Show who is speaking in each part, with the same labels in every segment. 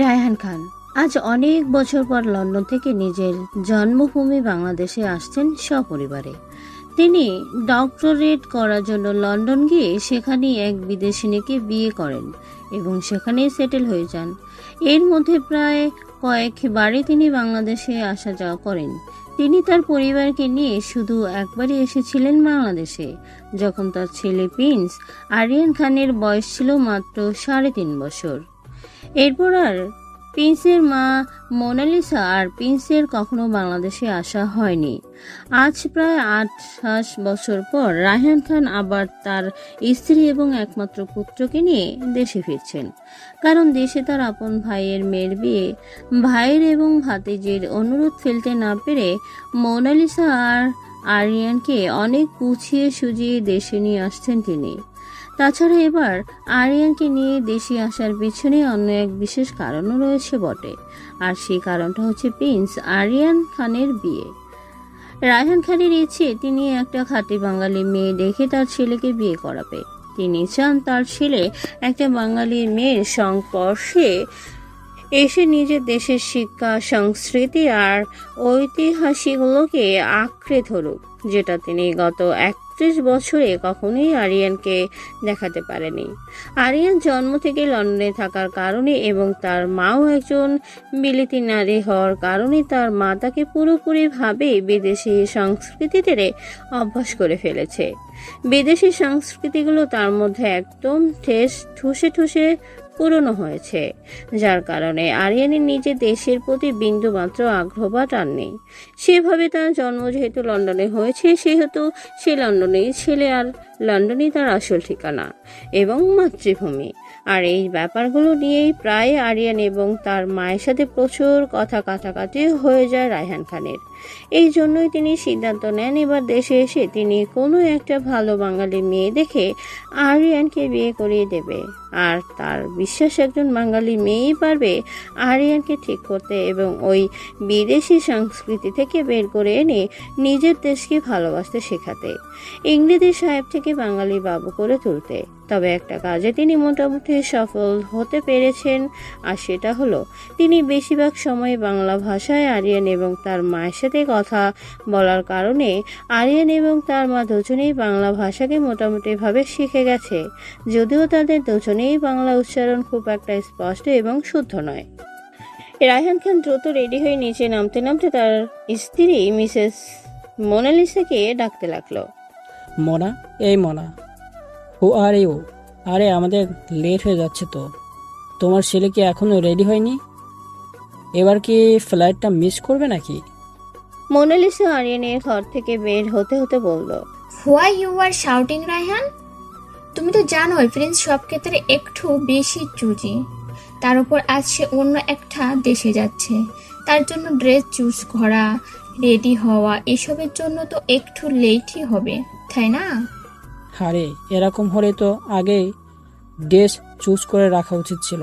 Speaker 1: রায়হান খান আজ অনেক বছর পর লন্ডন থেকে নিজের জন্মভূমি বাংলাদেশে আসছেন সপরিবারে। তিনি ডক্টরেট করার জন্য লন্ডন গিয়ে সেখানেই এক বিদেশিনীকে বিয়ে করেন এবং সেখানেই সেটেল হয়ে যান। এর মধ্যে প্রায় কয়েকবারই তিনি বাংলাদেশে আসা যাওয়া করেন। তিনি তার পরিবারকে নিয়ে শুধু একবারই এসেছিলেন বাংলাদেশে, যখন তার ছেলে প্রিন্স আরিয়ান খানের বয়স ছিল মাত্র 3.5 বছর। এরপর আর প্রিন্সের মা মোনালিসা আর প্রিন্সের কখনো বাংলাদেশে আসা হয়নি। আজ প্রায় 28 বছর পর রায়হান খান আবার তার স্ত্রী এবং একমাত্র পুত্রকে নিয়ে দেশে ফিরছেন, কারণ দেশে তার আপন ভাইয়ের মেয়ের বিয়ে। ভাইয়ের এবং ভাতিজির অনুরোধ ফেলতে না পেরে মোনালিসা আর আরিয়ানকে অনেক বুঝিয়ে সুঝিয়ে দেশে নিয়ে আসছেন তিনি। তাছাড়া এবার আরিয়ানকে নিয়ে দেশে আসার পিছনে অন্য এক বিশেষ কারণও রয়েছে বটে, আর সেই কারণটা হচ্ছে প্রিন্স আরিয়ান খানের বিয়ে। রায়হান খানের ইচ্ছে তিনি একটা খাঁটি বাঙালি মেয়ে দেখে তার ছেলেকে বিয়ে করাবে। তিনি চান তার ছেলে একটা বাঙালি মেয়ের সংস্পর্শে এসে নিজের দেশের শিক্ষা, সংস্কৃতি আর ঐতিহাসিকগুলোকে আঁকড়ে ধরুক, যেটা তিনি গত 31 বছরে কখনোই আরিয়ানকে দেখাতে পারেনি। আরিয়ান জন্ম থেকে লন্ডনে থাকার কারণে এবং তার মাও একজন বিলেতি নারী হওয়ার কারণে তার মা তাকে পুরোপুরিভাবে বিদেশি সংস্কৃতিতে অভ্যাস করে ফেলেছে। বিদেশি সংস্কৃতিগুলো তার মধ্যে একদম ঠুসে ঠুসে পুরনো হয়েছে, যার কারণে আরিয়ানের নিজের দেশের প্রতি বিন্দু মাত্র আগ্রহ বা টান নেই। সেভাবে তার জন্ম যেহেতু লন্ডনে হয়েছে, সেহেতু সে লন্ডনেই ছেলে আর লন্ডনই তার আসল ঠিকানা এবং মাতৃভূমি। আর এই ব্যাপারগুলো নিয়েই প্রায় আরিয়ান এবং তার মায়ের সাথে প্রচুর কথা কাটাকাটি হয়ে যায় রায়হান খানের। এই জন্যই তিনি সিদ্ধান্ত নেন এবার দেশে এসে তিনি কোনো একটা ভালো বাঙালি মেয়ে দেখে আরিয়ানকে বিয়ে করিয়ে দেবে। আর তার বিশ্বাস একজন বাঙালি মেয়েই পারবে আরিয়ানকে ঠিক করতে এবং ওই বিদেশি সংস্কৃতি থেকে বের করে এনে নিজের দেশকে ভালোবাসতে শেখাতে, ইংরেজি সাহেব থেকে বাঙালি বাবু করে তুলতে। তবে একটা কাজে তিনি মোটামুটি সফল হতে পেরেছেন, আর সেটা হলো তিনি বেশিরভাগ সময় বাংলা ভাষায় আরিয়ান এবং তার মায়ের সাথে কথা বলার কারণে আরিয়ান এবং তার মা দুজনেই বাংলা ভাষাকে মোটামুটিভাবে শিখে গেছে, যদিও তাদের দুজনেই বাংলা উচ্চারণ খুব একটা স্পষ্ট এবং শুদ্ধ নয়। রায়হান খান দ্রুত রেডি হয়ে নিচে নামতে নামতে তার স্ত্রী মিসেস মোনালিসাকে ডাকতে লাগলো।
Speaker 2: মোনা, এই মোনা, হু আর ইউ? আরে আমাদের লেট হয়ে যাচ্ছে তো। তোমার ছেলে কি এখনো রেডি হয়নি? এবার কি ফ্লাইটটা মিস করবে নাকি?
Speaker 1: মোনালিসা আরিয়ানের ঘর থেকে বের হতে হতে বলল,
Speaker 3: why you are shouting Raihan? তুমি তো জানোই প্রিন্স সব ক্ষেত্রে একটু বেশি চুজি। তার উপর আজ সে অন্য একটা দেশে যাচ্ছে, তার জন্য ড্রেস চুজ করা, রেডি হওয়া এসবের জন্য তো একটু লেটই হবে, তাই না?
Speaker 2: আরে এরকম হলে তো আগেই ড্রেস চুজ করে রাখা উচিত ছিল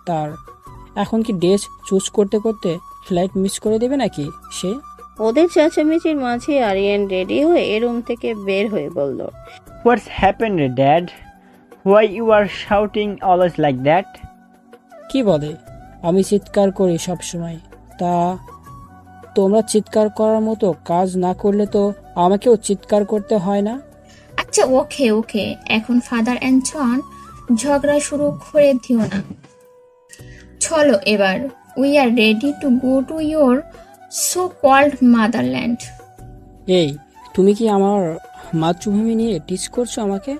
Speaker 2: তার। এখন কি ড্রেস চুজ করতে করতে ফ্লাইট মিস করে দেবে নাকি সে?
Speaker 1: ওদের চেঁচামেচির মাঝে আরিয়ান রেডি হয়ে রুম থেকে বের হয়ে বলল,
Speaker 4: What's happened, Dad? Why you are shouting always like that?
Speaker 2: কি বলে? আমি চিৎকার করি সব সময়। তা তোমরা চিৎকার করার মতো কাজ না করলে তো আমাকেও চিৎকার করতে হয় না?
Speaker 3: আচ্ছা ওকে ওকে, এখন ফাদার অ্যান্ড সন ঝগড়া শুরু করে দিও না। চলো এবার, we are ready to go to your so called motherland.
Speaker 2: এই, তুমি কি আমার মাতৃভূমি নিয়ে টিচ করছো আমাকে?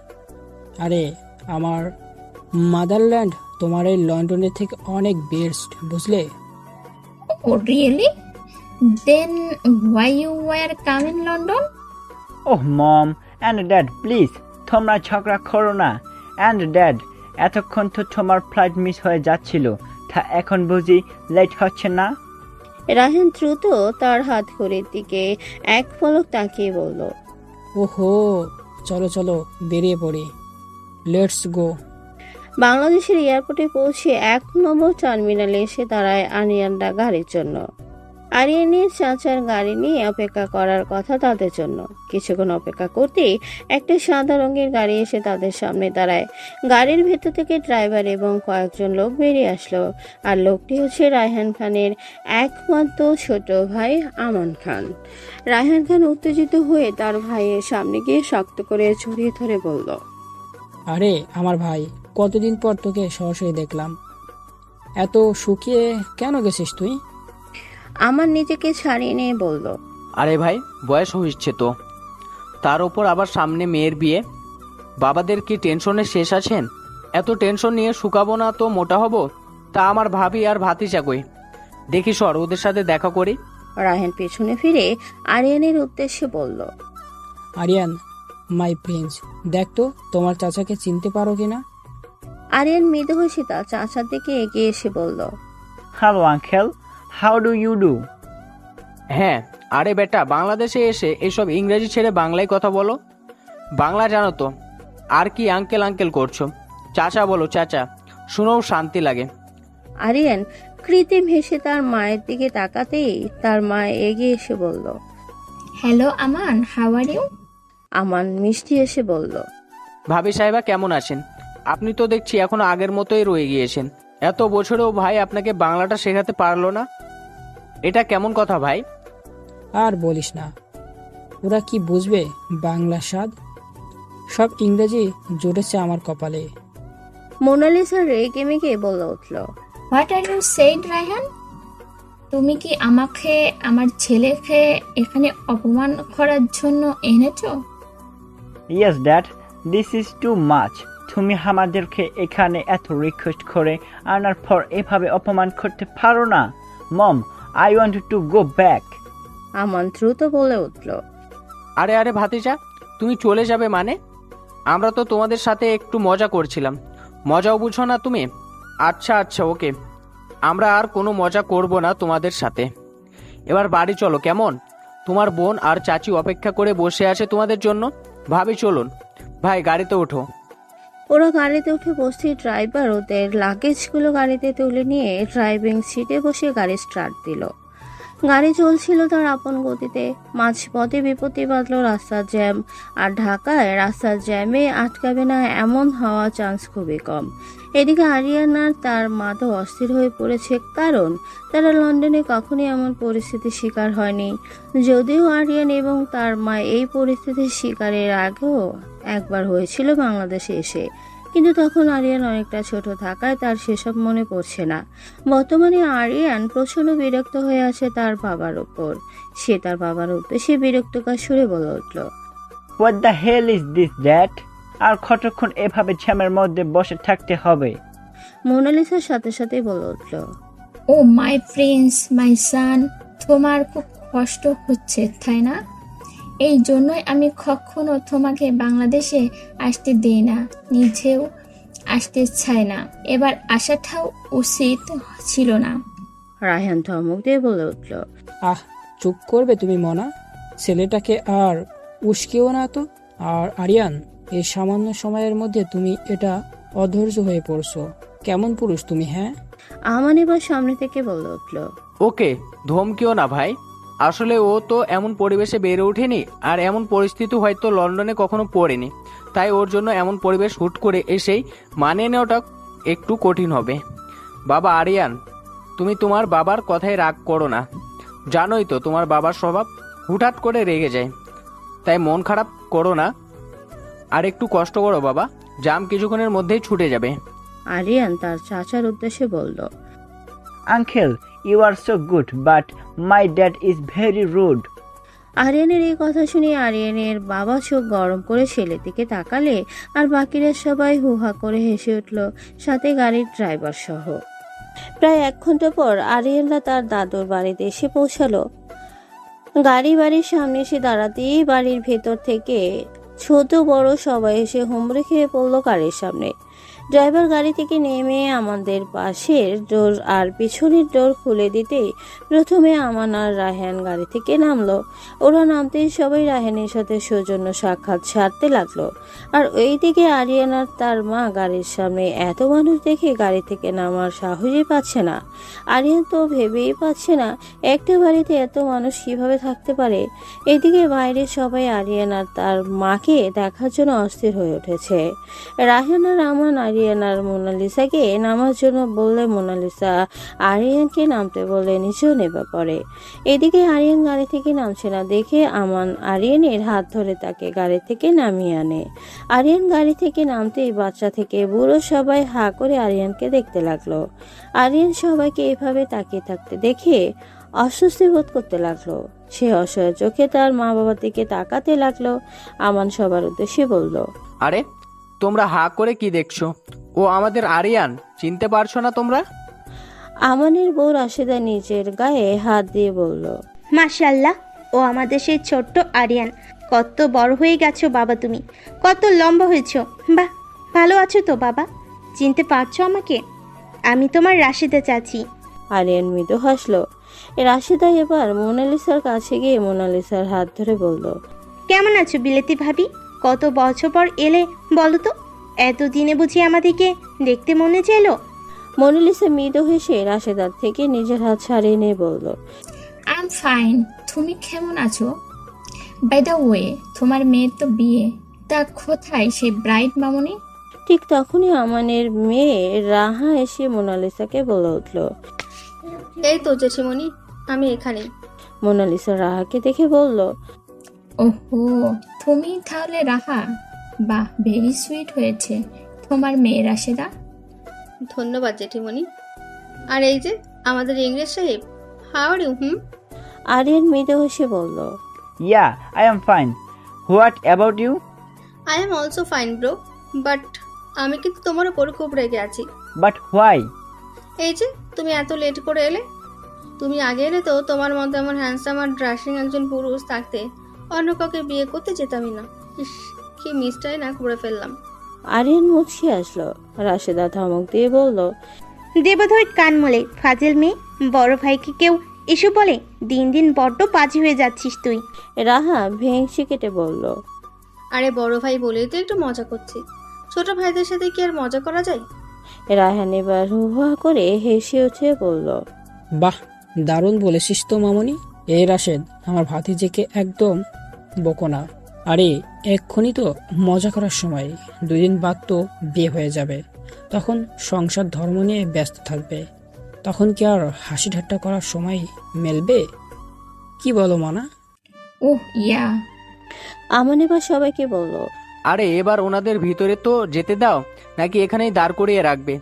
Speaker 2: আরে আমার মাদারল্যান্ড তোমার এই লন্ডনের থেকে অনেক বেস্ট, বুঝলে?
Speaker 3: Oh really? Then why you were coming London?
Speaker 4: Oh, Mom and Dad, please, তোমরা ঝগড়া করো না। And Dad, এতক্ষণ তো তোমার ফ্লাইট মিস হয়ে যাচ্ছিল, তা এখন বুঝি লেট হচ্ছে না?
Speaker 1: রায়হান দ্রুত তার হাত ঘড়ির দিকে এক পলক তাকিয়ে বলল,
Speaker 2: ওহো, চলো চলো বেরিয়ে পড়ি, লেটস গো।
Speaker 1: বাংলাদেশের এয়ারপোর্টে পৌঁছে 1 নম্বর টার্মিনালে এসে দাঁড়ায় আরিয়ানরা গাড়ির জন্য। আরিয়ানের চাচার গাড়ি নিয়ে অপেক্ষা করার কথা তাদের জন্য। কিছুক্ষণ অপেক্ষা করতেই একটা সাদা রঙের গাড়ি এসে তাদের সামনে দাঁড়ায়। গাড়ির ভেতর থেকে ড্রাইভার এবং কয়েকজন লোক বেরিয়ে আসলো। আর লোকটি হচ্ছে রায়হান খানের একমাত্র ছোট ভাই আমান খান। রায়হান খান উত্তেজিত হয়ে তার ভাইয়ের সামনে গিয়ে শক্ত করে জড়িয়ে ধরে বলল,
Speaker 2: আরে আমার ভাই, কতদিন পর তোকে সরাসরি দেখলাম। এত শুকিয়ে কেন গেছিস তুই?
Speaker 1: আমার নিজেকে ছাড়িয়ে নিয়ে বলল,
Speaker 5: আরে ভাই, বয়স হচ্ছে তো, তার ওপর আবার সামনে মেয়ের বিয়ে। বাবাদের কি টেনশনে শেষ আছেন? এত টেনশন নিয়ে শুকাবো না তো মোটা হব? তা আমার ভাবি আর ভাতিজা কই? দেখি সর, ওদের সাথে দেখা করি।
Speaker 1: রায়হান পেছনে ফিরে আরিয়ানের উদ্দেশ্যে বলল,
Speaker 2: আরিয়ান, মাই প্রিন্স, দেখ তো তোমার চাচাকে চিনতে পারো কিনা।
Speaker 1: আরিয়ান মৃদু হেসে তার চাচার দিকে এগিয়ে এসে বলল,
Speaker 4: hello uncle, how do you do?
Speaker 5: হ্যাঁ, আরে বেটা, বাংলাদেশে এসে এসব ইংরেজি ছেড়ে বাংলায় কথা বলো। বাংলা জানো তো, আর কি আঙ্কেল আঙ্কেল করছো? চাচা বলো চাচা, শুনেও শান্তি লাগে।
Speaker 1: আরিয়ান কৃত্রিম হেসে তার মায়ের দিকে তাকাতেই তার মা এগিয়ে এসে বলল,
Speaker 3: hello Aman, how are you?
Speaker 1: Aman মিষ্টি এসে বলল,
Speaker 5: ভাবি সাহেবা কেমন আছেন? আপনি তো দেখছি এখনো আগের মতোই রয়ে গিয়েছেন। এত বছরেও ভাই আপনাকে বাংলাটা শেখাতে পারলো না, এটা কেমন কথা ভাই?
Speaker 2: আর বলিস না, ওরা কি বুঝবে বাংলা স্বাদ? সব ইংরেজি জুড়েছে আমার কপালে।
Speaker 1: মোনালিসা রেগে মেগে বলে উঠল,
Speaker 3: what are you said Raihan? তুমি কি আমাকে আমার ছেলেকে এখানে অপমান করার জন্য এনেছো?
Speaker 4: Yes dad, this is too much. তুমি আমাদেরকে এখানে এত রিকোয়েস্ট করে আনার পর এভাবে অপমান করতে পারো না। Mom, I want to go back.
Speaker 1: Aman দ্রুত বলে উঠল,
Speaker 5: আরে আরে ভাতিজা, তুমি চলে যাবে মানে? আমরা তো তোমাদের সাথে একটু মজা করছিলাম, মজাও বুঝো না তুমি? আচ্ছা আচ্ছা, ওকে, আমরা আর কোনো মজা করব না তোমাদের সাথে। এবার বাড়ি চলো কেমন? তোমার বোন আর চাচি অপেক্ষা করে বসে আছে তোমাদের জন্য। ভাবি চলুন, ভাই গাড়িতে ওঠো।
Speaker 1: ওরা গাড়িতে উঠে বসতেই ড্রাইভার ওদের লাগেজগুলো গাড়িতে তুলে নিয়ে ড্রাইভিং সিটে বসে গাড়ি স্টার্ট দিল। গাড়ি চলছিল তার আপন গতিতে। মাঝপথে বিপত্তি বাঁধল রাস্তার জ্যাম। আর ঢাকায় রাস্তার জ্যামে আটকাবে না এমন হওয়ার চান্স খুবই কম। এদিকে আরিয়ান আর তার মা তো অস্থির হয়ে পড়েছে, কারণ তারা লন্ডনে কখনই এমন পরিস্থিতির শিকার হয়নি। যদিও আরিয়ান এবং তার মা এই পরিস্থিতির শিকারের আগেও একবার হয়েছিল বাংলাদেশে এসে, কিন্তু তখন আরিয়ান অনেকটা ছোট থাকায় তার সেসব মনে পড়ছে না। বর্তমানে আরিয়ান প্রচন্ড বিরক্ত হয়ে আছে তার বাবার উপর। সে তার বাবার উদ্দেশ্যে বিরক্তকর সুরে বলে উঠল,
Speaker 4: what the hell is this dad? আর কতক্ষণ এভাবে জ্যামের মধ্যে বসে থাকতে হবে?
Speaker 1: মোনালিসার সাথে সাথে বলে উঠল,
Speaker 3: ও মাই প্রিন্স, মাই সান, তোমার খুব কষ্ট হচ্ছে তাই না? এই জন্যই আমি কখনো তোমাকে বাংলাদেশে আসতে দিই না, নিজেও আসতে চাই না। এবার আসাটাও উচিত ছিল না।
Speaker 1: রায়হান ধমক দিয়ে বলে উঠল,
Speaker 2: আহ, চুপ করবে তুমি মনা? ছেলেটাকে আর উস্কেও না তো। আর আরিয়ান, এই সামান্য সময়ের মধ্যে তুমি এটা অধৈর্য হয়ে পড়ছো। কেমন পুরুষ তুমি, হ্যাঁ?
Speaker 1: আমান এবার সামনে থেকে বলে উঠল,
Speaker 5: ওকে ধমকিও না ভাই, আসলে ও তো এমন পরিবেশে বেড়ে ওঠেনি, আর এমন পরিস্থিতি হয়তো লন্ডনে কখনো পড়েনি, তাই ওর জন্য এমন পরিবেশ হুট করে এসেই মানিয়ে নেওয়াটা একটু কঠিন হবে। বাবা আরিয়ান, তুমি তোমার বাবার কথায় রাগ করো না। জানোই তো তোমার বাবার স্বভাব, হুটহাট করে রেগে যায়, তাই মন খারাপ করো না। আর একটু কষ্ট করো বাবা, জাম কিছুক্ষণের মধ্যেই ছুটে যাবে।
Speaker 1: আরিয়ান তার চাচার উদ্দেশ্যে বলল,
Speaker 4: uncle, you are so good, but my dad is very rude.
Speaker 1: আরিয়ানের এই কথা শুনে আরিয়ানের বাবা চোখ গরম করে ছেলের দিকে তাকালে, আর বাকিরা সবাই হুহা করে হেসে উঠল, সাথে গাড়ির ড্রাইভার সহ। প্রায় 1 ঘন্টা পর আরিয়ানরা তার দাদুর বাড়িতে এসে পৌঁছালো। গাড়ি বাড়ির সামনে এসে দাঁড়াতেই বাড়ির ভেতর থেকে ছোট বড় সবাই এসে হুমড়ি খেয়ে পড়লো গাড়ির সামনে। ড্রাইভার গাড়ি থেকে নেমে আমাদের পাশের ডোর আর পিছনের ডোর খুলে দিতেই প্রথমে আমান আর রায়হান গাড়ি থেকে নামলো। ওরা নামতেই সবাই রায়হানের সাথে সৌজন্য সাক্ষাৎ সারতে লাগলো। আর ওইদিকে আরিয়ান আর তার মা গাড়ির সামনে এত মানুষ দেখে গাড়ি থেকে নামার সাহসই পাচ্ছে না। আরিয়ান তো ভেবেই পাচ্ছে না একটা বাড়িতে এত মানুষ কিভাবে থাকতে পারে। এদিকে বাইরে সবাই আরিয়ান আর তার মাকে দেখার জন্য অস্থির হয়ে উঠেছে। রায়হান আর আমান আরিয়ান আর মোনালিসাকে নামার জন্য বললে মোনালিসা আরিয়ানকে নামতে বলে নিচেও নেমে পড়ে। এদিকে আরিয়ান গাড়ি থেকে নামছে না দেখে আমান আরিয়ানের হাত ধরে তাকে গাড়ি থেকে নামিয়ে আনে। আরিয়ান গাড়ি থেকে নামতেই বাচ্চা থেকে বুড়ো সবাই হা করে আরিয়ানকে দেখতে লাগলো। আরিয়ান সবাইকে এভাবে তাকিয়ে থাকতে দেখে অস্বস্তি বোধ করতে লাগলো। সে অসহায় চোখে তার মা বাবার দিকে তাকাতে লাগলো। আমান সবার উদ্দেশ্যে বলল,
Speaker 5: আরে তোমরা হা করে কি দেখছো? ও আমাদের আরিয়ান, চিনতে পারছো না তোমরা?
Speaker 1: আমানের বউ রাশেদা নিজের গায়ে হাত দিয়ে বলল,
Speaker 6: মাশাআল্লাহ, ও আমাদের সেই ছোট্ট আরিয়ান। কত বড় হয়ে গেছো বাবা তুমি, কত লম্বা হয়েছো। বাহ, ভালো আছো তো বাবা? চিনতে পারছো আমাকে? আমি তোমার রাশেদা চাচি।
Speaker 1: আরিয়ান মৃদু হাসলো। রাশেদা এবার মোনালিসার কাছে গিয়ে মোনালিসার হাত ধরে বলল,
Speaker 6: কেমন আছো বিলেতি ভাবি? কত বছর পর এলে বলো তো? এতদিনে বুঝি আমাদেরকে দেখতে মনে চাইলো?
Speaker 1: মোনালিসা মৃদু হেসে রাশেদার থেকে নিজের হাত ছাড়িয়ে নিয়ে বলল,
Speaker 3: আই এম ফাইন। তুমি কেমন আছো? বাই দ্য ওয়ে, তোমার মেয়ের তো বিয়ে, তা কোথায় সেই ব্রাইড মামনি?
Speaker 1: ঠিক তখনই আমানের মেয়ে রাহা এসে মোনালিসাকে বলে উঠল।
Speaker 7: এই তো জেঠিমণি, আমি এখানে।
Speaker 1: মোনালিসা রাহাকে দেখে বলল,
Speaker 3: ওহো, তুমি তাহলে রাহা? বাহ, ভেরি সুইট হয়েছে তোমার মেয়ে রাশেদা।
Speaker 7: ধন্যবাদ জেঠিমণি। আর এই যে আমাদের ইংরেজ সাহেব, হাউ আর ইউ?
Speaker 1: আরিয়ান মৃদু হেসে বলল,
Speaker 4: Yeah, I am fine. What about you?
Speaker 7: I am also fine bro, but আমি কিন্তু তোমার উপর খুব রেগে আছি।
Speaker 4: But why?
Speaker 7: এই যে তুমি এত লেট করে এলে। তুমি আগে এলে তো তোমার মতো এমন হ্যান্ডসাম আর ড্রাসিং একজন পুরুষ থাকতে অন্য কাউকে বিয়ে করতে যেতামই না। ইস, কি মিসটাই না করে ফেললাম।
Speaker 1: আরিয়ান মুচকি আসলো। রাশেদা ধমক দিয়ে বলল,
Speaker 6: দেবধর কানমলে ফাজিল মেয়ে, বড় ভাইকে কেউ এসব বলে? দিন দিন বড্ড পাজি হয়ে যাচ্ছিস তুই।
Speaker 1: রাহা ভেংসি কেটে বলল,
Speaker 7: আরে বড় ভাই বলেই তো একটু মজা করছি, ছোট ভাইদের সাথে কি আর মজা করা যায়?
Speaker 1: রায়হান এবার হুহা করে হেসে উঠে বলল,
Speaker 2: বাহ, দারুণ বলেছিস তো মামনি। এই রাশেদ, আমার ভাতিজিকে একদম বকো না। আরে এক্ষুনি তো মজা করার সময়, 2 দিন বাদ তো বিয়ে হয়ে যাবে। তখন সংসার ধর্ম নিয়ে ব্যস্ত থাকবে, তখন কি আর হাসি ঠাট্টা করার সময় মেলবে? কি বলো মানা?
Speaker 3: ওহ ইয়া।
Speaker 1: আমান এবার সবাইকে বলল,
Speaker 5: আরে এবার ওনাদের ভিতরে তো যেতে দাও, নাকি এখানেই দাঁড় করিয়ে রাখবে?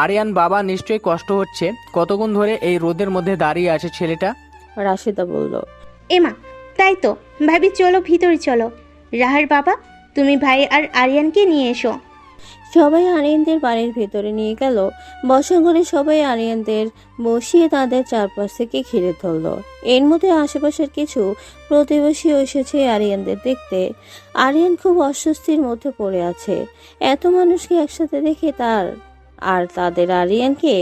Speaker 5: আরিয়ান বাবা নিশ্চয়ই কষ্ট হচ্ছে, কতক্ষণ ধরে এই রোদের মধ্যে দাঁড়িয়ে আছে ছেলেটা।
Speaker 1: রাশেদা বলল,
Speaker 6: এমা, তাই তো ভাবি, চলো ভিতরে চলো। রাহার বাবা, তুমি ভাই আর আরিয়ানকে নিয়ে এসো।
Speaker 1: সবাই আরিয়ানদের বাড়ির ভেতরে নিয়ে গেল। বসা করে সবাই আরিয়ানদের বসিয়ে তাদের চারপাশ থেকে ঘিরে ধরল। এর মধ্যে আশেপাশের কিছু প্রতিবেশীও এসেছে আরিয়ানদের দেখতে। আরিয়ান খুব অস্বস্তির মধ্যে পড়ে আছে এত মানুষকে একসাথে দেখে তাদের আরিয়ানকে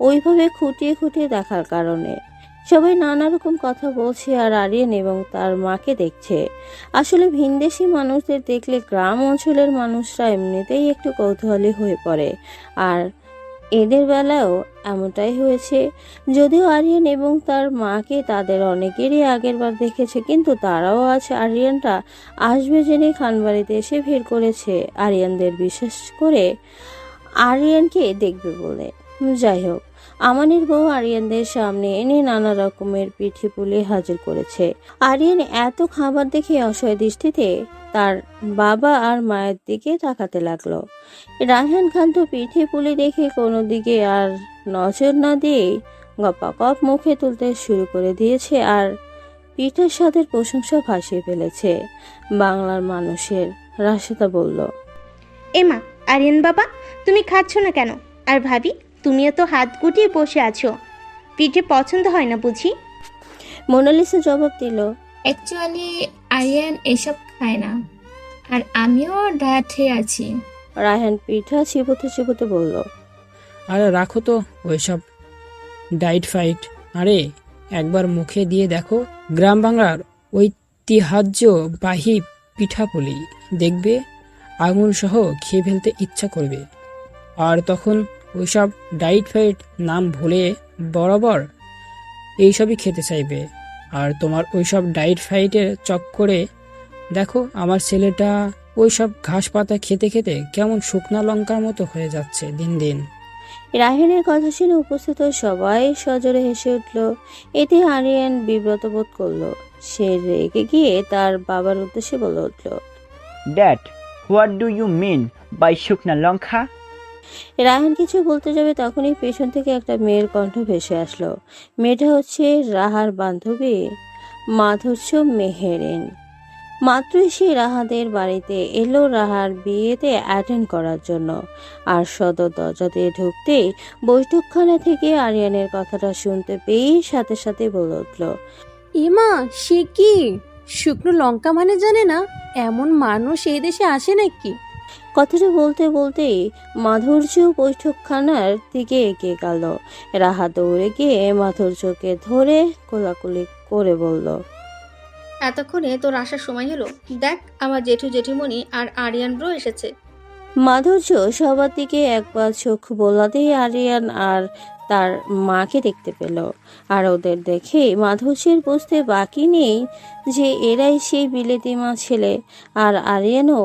Speaker 1: ওইভাবে খুঁটিয়ে খুঁটিয়ে দেখার কারণে। সবাই নানা রকম কথা বলছে আর আরিয়ান এবং তার মাকে দেখছে। আসলে ভিনদেশি মানুষদের দেখলে গ্রাম অঞ্চলের মানুষরা এমনিতেই একটু কৌতূহলী হয়ে পড়ে, আর এদের বেলায়ও এমনটাই হয়েছে। যদিও আরিয়ান এবং তার মাকে তাদের অনেকেরই আগের বার দেখেছে, কিন্তু তারাও আজ আরিয়ানটা আসবে জেনে খানবাড়িতে এসে ভিড় করেছে আরিয়ানদের বিশেষ করে আরিয়ানকে দেখবে বলে। যাই হোক, আমানের বউ আরিয়ানদের সামনে এনে নানা রকমের পিঠে পুলি হাজির করেছে। আরিয়ান এত খাবার দেখে অসহায় দৃষ্টিতে তার বাবা আর মায়ের দিকে তাকাতে লাগলো। রায়হান খান তো পিঠে পুলি দেখে কোনো দিকে আর নজর না দিয়ে গপাগপ মুখে তুলতে শুরু করে দিয়েছে আর পিঠের স্বাদের প্রশংসা ভাসিয়ে ফেলেছে বাংলার মানুষের। রাশেদা বলল,
Speaker 6: এমা, আরিয়ান বাবা, তুমি খাচ্ছ না কেন? আর ভাবি, তুমিও তো হাত গুটিয়ে বসে আছো, পিঠে পছন্দ হয় না বুঝি?
Speaker 1: মোনালিসা জবাব দিল,
Speaker 3: অ্যাকচুয়ালি আরিয়ান এসব খায় না, আর আমিও ডায়েটে আছি।
Speaker 1: রায়হান পিঠা চিবোতে চিবোতে বলল,
Speaker 2: আরে রাখো তো ওইসব ডাইট ফাইট। আরে একবার মুখে দিয়ে দেখো গ্রাম বাংলার ঐতিহ্যবাহী পিঠাপুলি, দেখবে আঙুল সহ খেয়ে ফেলতে ইচ্ছা করবে। আর তখন ওইসব ডাইট ফাইট নাম ভুলে বরাবর এইসবই খেতে চাইবে। আর তোমার ওইসব ডাইট ফাইটের চক্করে দেখো আমার ছেলেটা ওইসব ঘাস পাতা খেতে খেতে কেমন শুকনা লঙ্কার মতো হয়ে যাচ্ছে দিন দিন।
Speaker 1: রায়হানের কথা শুনে উপস্থিত সবাই সজোরে হেসে উঠল। এতে আরিয়ান বিব্রত বোধ করলো। সে রেগে গিয়ে তার বাবার উদ্দেশ্যে বলে উঠল,
Speaker 4: dad, what do you mean by শুকনা লঙ্কা?
Speaker 1: রায়হান কিছু বলতে যাবে তখনই পেছন থেকে একটা মেয়ের কণ্ঠ ভেসে আসলো। মেয়েটা হচ্ছে রাহার বান্ধবী মাধুর্য মেহেরিন। মাত্রই সে রাহাদের বাড়িতে এলো রাহার বিয়েতে অ্যাটেন্ড করার জন্য। আর সদর দরজা দিয়ে ঢুকতেই বৈঠকখানা থেকে আরিয়ানের কথাটা শুনতে পেয়ে সাথে সাথে বলে উঠল,
Speaker 8: এমা, সে কি শুকনো লঙ্কা মানে জানে না? এমন মানুষ এই দেশে আসে নাকি?
Speaker 1: কথাটা বলতে বলতেই মাধুর্য বৈঠকখানার দিকে এগিয়ে গেল। রাহা দৌড়ে গিয়ে মাধুর্যকে ধরে কোলাকুলি করে বলল,
Speaker 7: এতক্ষণে তোর আসার সময় হলো। দেখ, আমার জেঠু জেঠিমণি আর আরিয়ান ব্রো এসেছে।
Speaker 1: মাধুর্য সবার দিকে একবার চোখ বোলাতেই আরিয়ান আর তার মাকে দেখতে পেল। আর ওদের দেখে মাধুর্যের বুঝতে বাকি নেই যে এরাই সেই বিলেতি মা ছেলে। আর আরিয়ানও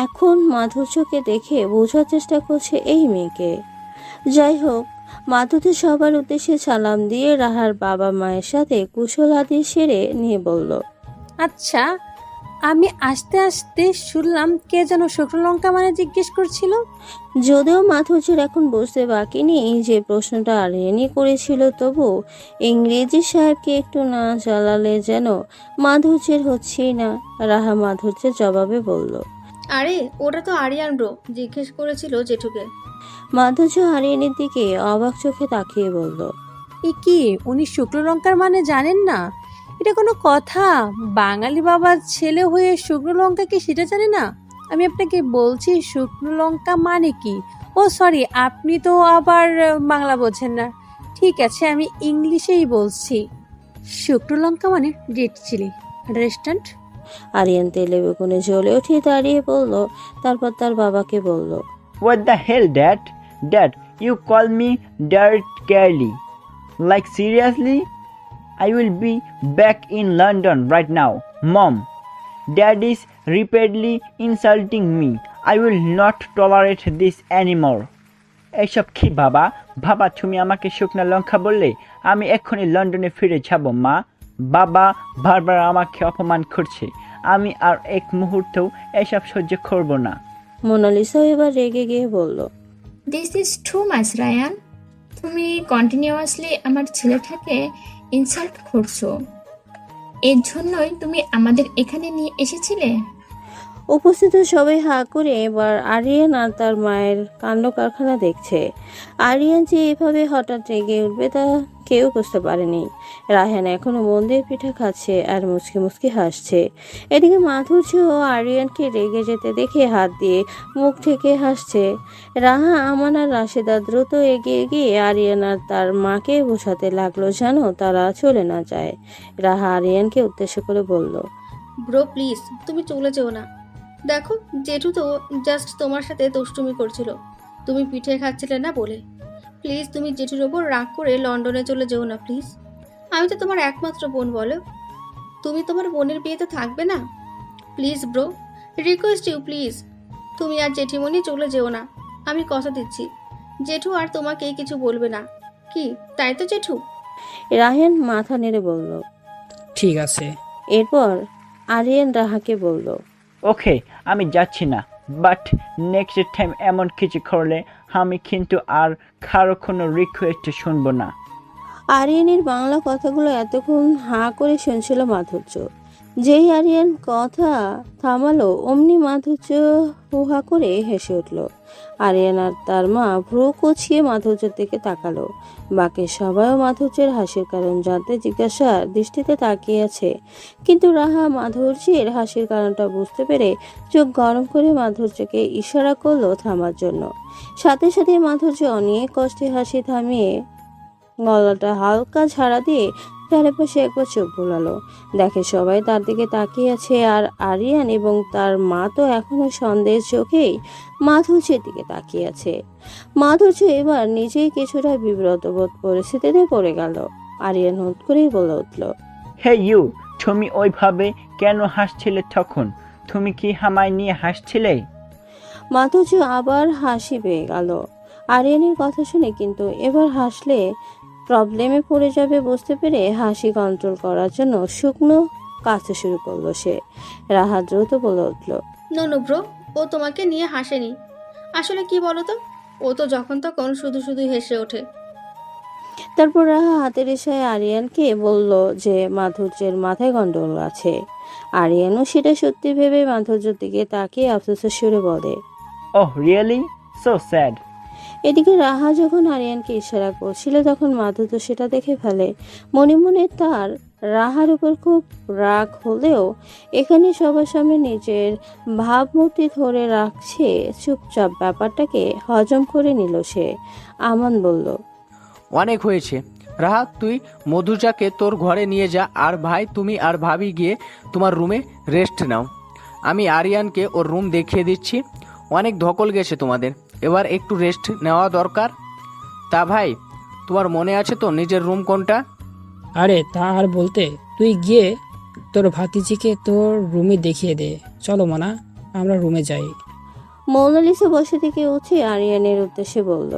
Speaker 1: এখন মাধুর্যকে দেখে বোঝার চেষ্টা করছে এই মেয়েকে। যাই হোক, মাধুর্য সবার উদ্দেশ্যে সালাম দিয়ে রাহার বাবা মায়ের সাথে কুশলাদি সেরে নিয়ে বলল,
Speaker 8: আচ্ছা, আমি আস্তে আস্তে শুনলাম কে যেন শুকনো লঙ্কা মানে জিজ্ঞেস করছিল।
Speaker 1: যদিও মাধুর্যের এখন বুঝতে বাকি নেই যে প্রশ্নটা আরিয়ানই করেছিল, তবু ইংরেজি সাহেবকে একটু না জ্বালালে যেন মাধুর্যের হচ্ছেই না। রাহা মাধুর্যের জবাবে বলল,
Speaker 7: আরে ওটা তো আরিয়ান ব্রো জিজ্ঞেস করেছিল জেঠুকে।
Speaker 1: মাধুর্য আরিয়ানের দিকে অবাক চোখে তাকিয়ে বলল,
Speaker 8: এ কি, উনি শুকনো লঙ্কার মানে জানেন না? এটা কোনো কথা? বাঙালি বাবার ছেলে হয়ে শুকনো লঙ্কা কি সেটা জানে না? আমি আপনাকে বলছি শুকনো লঙ্কা মানে কি। ও সরি, আপনি তো আবার বাংলা বোঝেন না। ঠিক আছে, আমি ইংলিশেই বলছি। শুকনো লঙ্কা মানে রেড চিলি। রেস্টুরেন্ট।
Speaker 1: আরিয়ান তেলে বেগুনে জ্বলে উঠে দাঁড়িয়ে বলল, তারপর তার বাবাকে বলল,
Speaker 4: What the hell, Dad? Dad, you call me dirt girly? Like seriously? I will be back in London right now. Mom, Dad is repeatedly insulting me. I will not tolerate this anymore. এইসব কি বাবা? বাবা, তুমি আমাকে শুকনা লঙ্কা বললে আমি এক্ষুনি লন্ডনে ফিরে যাব। মা, বাবা বারবার আমাকে অপমান করছে। আমি আর এক মুহূর্তেও এসব সহ্য করব না।
Speaker 1: মোনালিসাও এবার রেগে গিয়ে বলল,
Speaker 3: this is too much Rayan. তুমি কন্টিনিউয়াসলি আমার ছেলেটাকে ইনসাল্ট করছো। এর জন্যই তুমি আমাদের এখানে নিয়ে এসেছিলে।
Speaker 1: উপস্থিত সবাই হাঁ করে এবার আরিয়ান আর তার মায়ের কাণ্ড কারখানা দেখছে। আরিয়ান যে এভাবে হঠাৎ রেগে উঠবে তা কেউ বুঝতে পারেনি। রায়হান এখনো মন দিয়ে পিঠা খাচ্ছে আর মুচকি মুচকি হাসছে। এদিকে মাধুর্য ও আরিয়ানকে রেগে যেতে দেখে হাত দিয়ে মুখ ঢেকে হাসছে। রাহা, আমান আর রাশেদা দ্রুত এগিয়ে গিয়ে আরিয়ান আর তার মাকে বোঝাতে লাগলো যেন তারা চলে না যায়। রাহা আরিয়ানকে উদ্দেশ্য করে বলল,
Speaker 7: ব্রো প্লিজ, তুমি চলে যেও না। দেখো, জেঠু তো জাস্ট তোমার সাথে দুষ্টুমি করছিল, তুমি পিঠে খাচ্ছিলে না বলে। প্লিজ তুমি জেঠুর ওপর রাগ করে লন্ডনে চলে যেও না প্লিজ। আমি তো তোমার একমাত্র বোন, বলো তুমি তোমার বোনের বিয়েতে থাকবে না? Please bro, request you please, তুমি আর জেঠিমণি চলে যেও না। আমি কথা দিচ্ছি জেঠু আর তোমাকে কিছু বলবে না। কি তাই তো জেঠু?
Speaker 1: রায়হান মাথা নেড়ে বলল,
Speaker 2: ঠিক আছে।
Speaker 1: এরপর আরিয়ান রাহাকে বলল,
Speaker 4: ওকে, আমি যাচ্ছি না, বাট নেক্সট টাইম এমন কিছু করলে আমি কিন্তু আর কারো কোনো রিকোয়েস্ট শুনবো না।
Speaker 1: আরিয়ানের বাংলা কথাগুলো এতক্ষণ হাঁ করে শুনছিল মাধুর্য। যেই আরিয়ান কথা থামালো অমনি মাধুর্য হুহা করে হেসে উঠল। আরিয়ান আর তার মা ভ্রু কুঁচিয়ে মাধুর্যের দিকে তাকালো। বাকি সবাইও মাধুর্যের হাসির কারণ জানতে জিজ্ঞাসার দৃষ্টিতে তাকিয়ে আছে, কিন্তু রাহা মাধুর্যের হাসির কারণটা বুঝতে পেরে চোখ গরম করে মাধুর্যকে ইশারা করলো থামার জন্য। সাথে সাথে মাধুর্য অনেক কষ্টে হাসি থামিয়ে গলাটা হালকা ঝাড়া দিয়ে চারপাশে একবার চোখ বোলালো। দেখে সবাই তার দিকে তাকিয়ে আছে, আর আরিয়ান এবং তার মা তো এখনো সন্দেহের চোখেই মাধুর্যের দিকে তাকিয়ে আছে। মাধুর্য এবার নিজেই কিছুটা বিব্রত বোধ পরিস্থিতিতে পড়ে গেল। আরিয়ান হুট করেই বলে উঠল,
Speaker 4: হে ইউ, তুমি ওইভাবে কেন হাসছিলে তখন? তুমি কি আমায় নিয়ে হাসছিলে?
Speaker 1: মাধুর্য আবার হাসি পেয়ে গেল আরিয়ানের কথা শুনে, কিন্তু এবার হাসলে প্রবলেমে পড়ে যাবে বুঝতে পেরে হাসি কন্ট্রোল করার জন্য শুকনো কাঁদতে শুরু করলো সে। রাহা দ্রুত বলে উঠল,
Speaker 7: নো ব্রো, ও তোমাকে নিয়ে হাসেনি। আসলে কি বলো তো, ও তো যখন তখন শুধু শুধু হেসে ওঠে।
Speaker 1: তারপর রাহা হাতের ইশারায় আরিয়ানকে বলল যে মাধুর্যের মাথায় গন্ডগোল আছে। আরিয়ানও সেটা সত্যি ভেবে মাধুর্যের দিকে তাকিয়ে আফসোসের সুরে বলে,
Speaker 4: ওহ রিয়েলি, সো স্যাড।
Speaker 1: এদিকে রাহা যখন আরিয়ানকে ইশারা করছিল তখন মাধুর্য সেটা দেখে ফেলে। মনে মনে তার রাহার উপর খুব রাগ হলেও এখানে সবার সামনে নিজের ভাবমূর্তি ধরে রাখছে চুপচাপ ব্যাপারটাকে হজম করে নিল সে। আমান বলল,
Speaker 5: অনেক হয়েছে রাহা, তুই মধুজাকে তোর ঘরে নিয়ে যা, আর ভাই তুমি আর ভাবি গিয়ে তোমার রুমে রেস্ট নাও। আমি আরিয়ানকে ওর রুম দেখিয়ে দিচ্ছি। অনেক ধকল গেছে তোমাদের, এবার একটু রেস্ট নেওয়া দরকার। তা ভাই, তোমার মনে আছে তো নিজের রুম কোনটা?
Speaker 2: আরে তা আর বলতে, তুই গিয়ে তোর ভাতিজিকে তোর রুমে দেখিয়ে দে। চলো মানা, আমরা রুমে যাই।
Speaker 1: মোনালিসা বসে থেকে উঠে আরিয়ানের উদ্দেশ্যে বলল,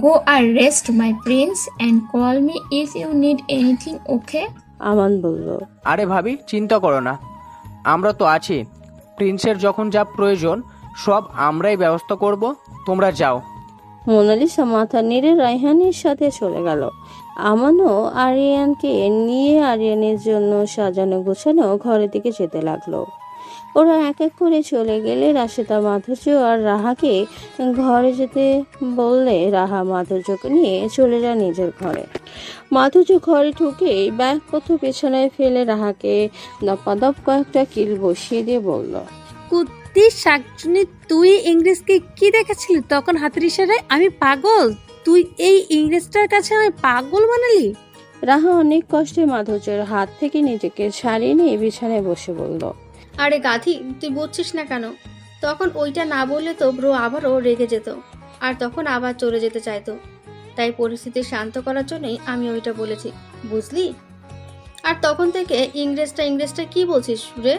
Speaker 3: গো আর rest my prince and call me if you need anything, okay?
Speaker 1: Aman বলল,
Speaker 5: আরে ভাবি, চিন্তা করো না, আমরা তো আছি। প্রিন্সের যখন যা প্রয়োজন সব আমরাই ব্যবস্থা করব, তোমরা যাও।
Speaker 1: মোনালিসা মাথা নেড়ে রায়হানের সাথে চলে গেল। আমানও আরিয়ানকে নিয়ে আরিয়ানের জন্য সাজানো গোছানো ঘরের দিকে যেতে লাগলো। ওরা এক এক করে চলে গেলে রাশেদা মাধুর্য আর রাহাকে ঘরে যেতে বললে রাহা মাধুর্যকে নিয়ে চলে যায় নিজের ঘরে। মাধুর্য ঘরে ঢুকেই ব্যাগপত্র পেছনে ফেলে রাহাকে দপাদপ কয়েকটা কিল বসিয়ে দিয়ে বলল,
Speaker 8: কুত্তি শাকচুনি, তুই ইংরেজকে কি দেখেছিলি তখন হাতের ইশারায়? আমি পাগল? তুই এই ইংরেজটার কাছে আমি পাগল বানালি?
Speaker 1: রাহা অনেক কষ্টে মাধুর্যের হাত থেকে নিজেকে ছাড়িয়ে নিয়ে বিছানায় বসে বলল,
Speaker 7: আরে গাধি, তুই বুঝছিস না কেন? তখন ওইটা না বললে তো ব্রো আবারও রেগে যেত, আর তখন আবার চলে যেতে চাইতো। তাই পরিস্থিতি শান্ত করার জন্যই আমি ওইটা বলেছি, বুঝলি? আর তখন থেকে ইংরেজটা কি বলছিস রে?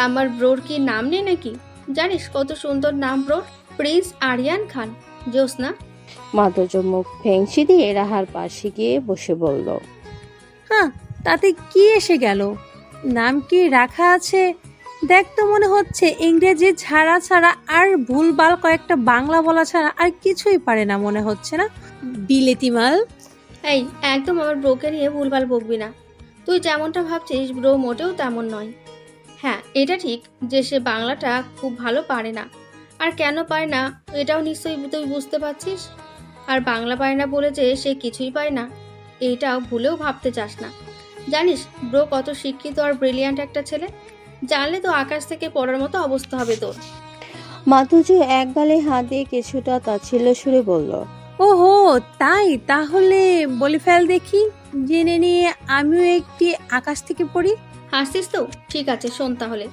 Speaker 7: আমার ব্রোর কি নাম নেই নাকি? জানিস কত সুন্দর নাম ব্রোর, প্রিন্স আরিয়ান খান। জোস না?
Speaker 1: মাধুর্য মুখ ফেংচি দিয়ে রাহার পাশে গিয়ে বসে বলল,
Speaker 8: হ্যাঁ, তাতে কি এসে গেল? নাম কি রাখা আছে? দেখ তো, মনে হচ্ছে ইংরেজি ছাড়া ছাড়া আর ভুলভাল কয়েকটা বাংলা বলা ছাড়া আর কিছুই পারে না মনে হচ্ছে না? বিলেতি মাল।
Speaker 7: এই একদম আমার ব্রোকে নিয়ে ভুলভাল বকবি না। তুই যেমনটা ভাবছিস ব্রো মোটেও তেমন নয়। হ্যাঁ, এটা ঠিক যে সে বাংলাটা খুব ভালো পারে না, আর কেন পারে না এটাও নিশ্চয়ই তুই বুঝতে পারছিস। আর বাংলা পারে না বলে যে সে কিছুই পারে না, এইটাও ভুলেও ভাবতে চাস না। জানিস ব্রো কত শিক্ষিত আর ব্রিলিয়ান্ট একটা ছেলে? জানলে তো আকাশ থেকে পড়ার মতো অবস্থা হবে তোর।
Speaker 1: মাধুর্য এক গালে হাত দিয়ে কিছুটা তাচ্ছিল্য সুরে বলল,
Speaker 8: ওহো তাই, তাহলে বলে ফেল দেখি, জেনে নিয়ে আমিও একটি আকাশ থেকে পড়ি।
Speaker 7: হাসছিস তো? ঠিক আছে, শোন তাহলে।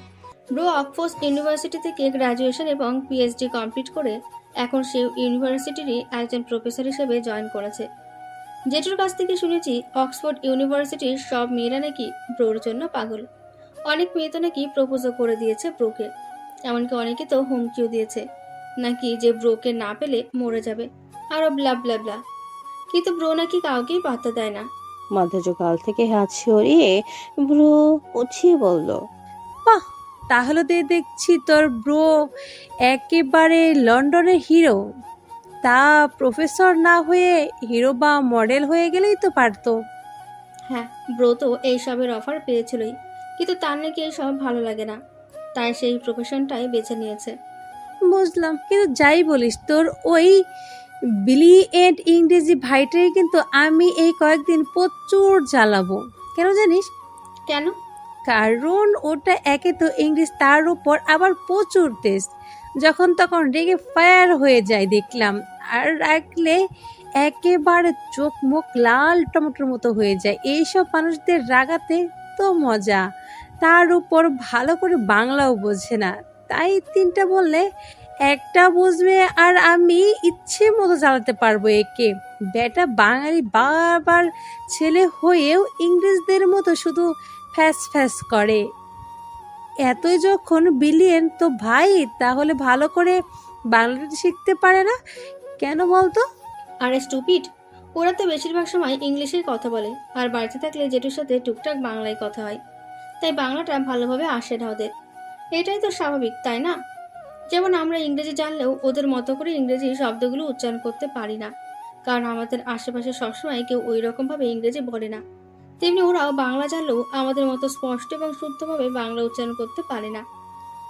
Speaker 7: ব্রো অক্সফোর্ড ইউনিভার্সিটি থেকে গ্র্যাজুয়েশন এবং পিএইচডি কমপ্লিট করে এখন সে ইউনিভার্সিটিরই একজন প্রফেসর হিসেবে জয়েন করেছে। জেঠুর কাছ থেকে শুনেছি অক্সফোর্ড ইউনিভার্সিটির সব মেয়েরা নাকি ব্রোর জন্য পাগল। অনেক মেয়ে তো নাকি প্রপোজও করে দিয়েছে ব্রোকে, এমনকি অনেকে তো হুমকিও দিয়েছে নাকি যে ব্রোকে না পেলে মরে যাবে, আরো ব্লা ব্লা ব্লা। কিন্তু ব্রো নাকি কাউকেই পাত্তা দেয় না।
Speaker 1: মাধুর্য গাল থেকে হাত সরিয়ে ব্রু উঠিয়ে বলল,
Speaker 8: বাহ, তাহলে তো দেখছি তোর ব্রো একেবারে লন্ডনের হিরো। তা প্রফেসর না হয়ে হিরো বা মডেল হয়ে গেলেই তো পারতো।
Speaker 7: হ্যাঁ, ব্রো তো এইসবের অফার পেয়েছিলই, কিন্তু তার নাকি এসব ভালো লাগে না, তাই সেই প্রফেশনটাই বেছে নিয়েছে।
Speaker 8: বুঝলাম, কিন্তু যাই বলিস তোর ওই ব্রিলিয়েন্ট ইংরেজি ভাইটাই কিন্তু আমি এই কয়েকদিন প্রচুর জ্বালাবো। কেন জানিস?
Speaker 7: কেন?
Speaker 8: কারণ ওটা একে তো ইংলিশ, তার উপর আবার প্রচুর টেস্ট, যখন তখন রেগে ফায়ার হয়ে যায় দেখলাম, আর রাখলে একেবারে চোখ মুখ লাল টমেটোর মতো হয়ে যায়। এইসব মানুষদের রাগাতে তো মজা, তার উপর ভালো করে বাংলাও বোঝে না, তাই তিনটা বললে একটা বুঝবে আর আমি ইচ্ছে মতো চালাতে পারবো একে। বেটা বাঙালি বাবার ছেলে হয়েও ইংরেজদের মতো শুধু ফ্যাস ফ্যাস করে। এতই যখন বিলিয়ন তো ভাই, তাহলে ভালো করে বাংলাটা শিখতে পারে না কেন বলতো?
Speaker 7: আরে স্টুপিড, ওরা তো বেশিরভাগ সময় ইংলিশেই কথা বলে, আর বাড়িতে থাকলে জেঠুর সাথে টুকটাক বাংলায় কথা হয়, তাই বাংলাটা ভালোভাবে আসে না ওদের। এটাই তো স্বাভাবিক, তাই না? যেমন আমরা ইংরেজি জানলেও ওদের মতো করে ইংরেজি শব্দগুলো উচ্চারণ করতে পারি না, কারণ আমাদের আশেপাশে সবসময় কেউ ওই রকমভাবে ইংরেজি বলে না। তেমনি ওরাও বাংলা জানলেও আমাদের মতো স্পষ্ট এবং শুদ্ধভাবে বাংলা উচ্চারণ করতে পারে না,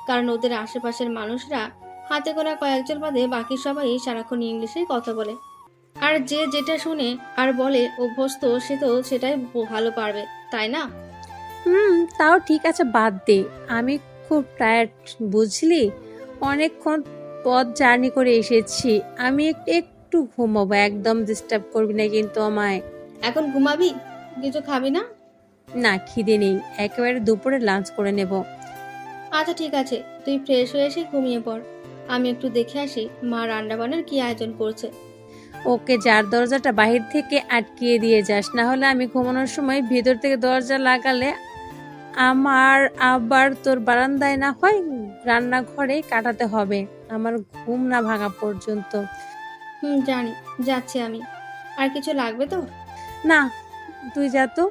Speaker 7: কারণ ওদের আশেপাশের মানুষরা হাতে গোনা কয়েকজন বাদে বাকি সবাই সারাক্ষণ ইংলিশেই কথা বলে। আর যে যেটা শুনে আর বলে অভ্যস্ত, সে তো সেটাই ভালো পারবে, তাই না?
Speaker 8: তাও ঠিক আছে, বাদ দে, আমি খুব টায়ার্ড বুঝলি, অনেকক্ষণ পথ জার্নি করে এসেছি, আমি একটু ঘুমাবো, একদম ডিস্টার্ব করবি না কিন্তু আমায়।
Speaker 7: এখন ঘুমাবি? কিছু খাবি না?
Speaker 8: না, খিদে নেই, একেবারে দুপুরে লাঞ্চ করে নেব।
Speaker 7: আচ্ছা ঠিক আছে, তুই ফ্রেশ হয়ে এসে ঘুমিয়ে পড়, আমি একটু দেখে আসি মা রান্নাবান্নার কি আয়োজন করছে।
Speaker 8: ওকে, যার দরজাটা বাহির থেকে আটকিয়ে দিয়ে যাস, না হলে আমি ঘুমানোর সময় ভেতর থেকে দরজা লাগালে আমার আবার তোর বারান্দায় না হয় রান্নাঘরে কাটাতে হবে আমার ঘুম না ভাঙা পর্যন্ত।
Speaker 7: জানি, যাচ্ছি আমি। আর কিছু লাগবে তো?
Speaker 8: না, তুই যা তো।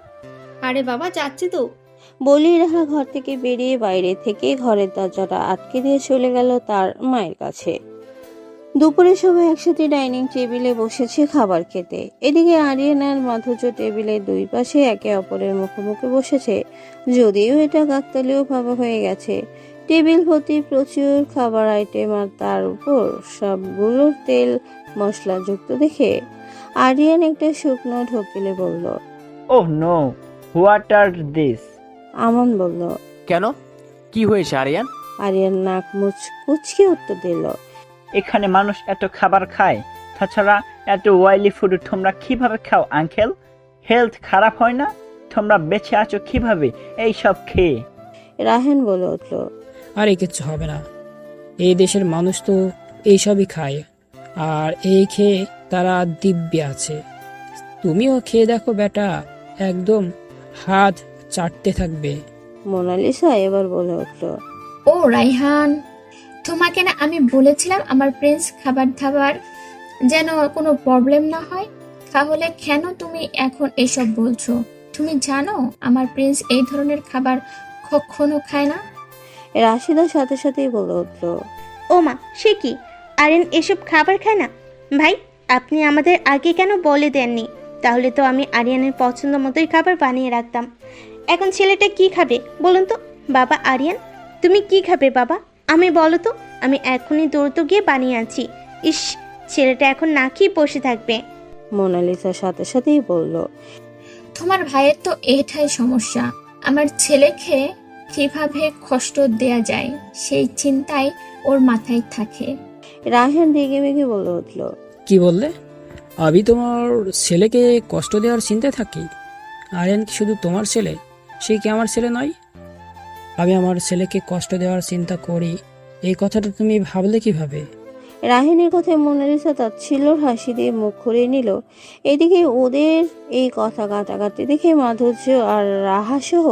Speaker 7: আরে বাবা, যাচ্ছি তো।
Speaker 1: বলি রাহা ঘর থেকে বেরিয়ে বাইরে থেকে ঘরের দরজাটা আটকে দিয়ে চলে গেল তার মায়ের কাছে। দুপুরে সবাই একসাথে ডাইনিং টেবিলে বসেছে খাবার খেতে। এদিকে আরিয়ান আর মাধুর্য টেবিলের দুই পাশে একে অপরের মুখোমুখি বসেছে, যদিও এটা কাকতালীয় ভাবে হয়ে গেছে। টেবিল ভর্তি প্রচুর খাবার আইটেম, আর তার উপর সবগুলো তেল মশলা যুক্ত দেখে আরিয়ান একটা শুকনো ঢোকিলে বলল,
Speaker 4: oh no, what are this?
Speaker 1: Aman বলল।
Speaker 5: কেন, কি হয়েছে আরিয়ান?
Speaker 1: আরিয়ান নাক কুচকে উত্তর দিল,
Speaker 4: এখানে মানুষ এত খাবার খায়, তাছাড়া এত অয়েলি ফুড তোমরা কিভাবে খাও আঙ্কেল? হেলথ খারাপ হয় না? তোমরা বেঁচে আছো কিভাবে এই সব খেয়ে?
Speaker 1: রাহেন বলে উঠল,
Speaker 2: আরে কিচ্ছু হবে না, এই দেশের মানুষ তো এইসবই খায়, আর এই খেয়ে তারা দিব্যে আছে। তুমিও খেয়ে দেখো বেটা, একদম হাত চাটতে থাকবে।
Speaker 1: মোনালিসা এবার বলে উঠল,
Speaker 3: ও রাইহান, তোমাকে না আমি বলেছিলাম আমার প্রিন্স খাবার দাবার যেন কোনো প্রবলেম না হয়, তাহলে কেন তুমি এখন এসব বলছো? তুমি জানো আমার প্রিন্স এই ধরনের খাবার কখনো খায় না।
Speaker 1: রাশিদার সাথে সাথেই বলে উঠল,
Speaker 6: ও মা, সে কি? আরিয়ান এসব খাবার খায় না? ভাই, আপনি আমাদের আগে কেন বলে দেননি? তাহলে তো আমি আরিয়ানের পছন্দ মতোই খাবার বানিয়ে রাখতাম। এখন ছেলেটা কি খাবে বলুন তো? বাবা আরিয়ান, তুমি কি খাবে বাবা? আমি বলো তো, আমি এখনই দৌড়তে গিয়ে বানিয়ে আনছি। ইস, ছেলেটা এখন না খেয়ে বসে থাকবে।
Speaker 1: মোনালিসার সাথে সাথেই বলল,
Speaker 3: তোমার ভাইয়ের তো এটাই সমস্যা, আমার ছেলেকে কিভাবে কষ্ট দেয়া যায় সেই চিন্তাই ওর মাথায় থাকে।
Speaker 1: রাহেন রেগে মেগে বলে উঠল,
Speaker 2: কি বললে? আমি তোমার ছেলেকে কষ্ট দেওয়ার চিন্তায় থাকি? আরিয়ান কি শুধু তোমার ছেলে? সে কি আমার ছেলে নয়? আমি আমার ছেলেকে কষ্ট দেওয়ার চিন্তা করি, এই কথাটা তুমি ভাবলে কিভাবে?
Speaker 1: রাহেনের কথায় মোনালিসা তাচ্ছিল্যর হাসি দিয়ে মুখ ঘুরিয়ে নিল। এদিকে ওদের এই কথা কাটাকাটি দেখে মাধুর্য আর রাহা সহ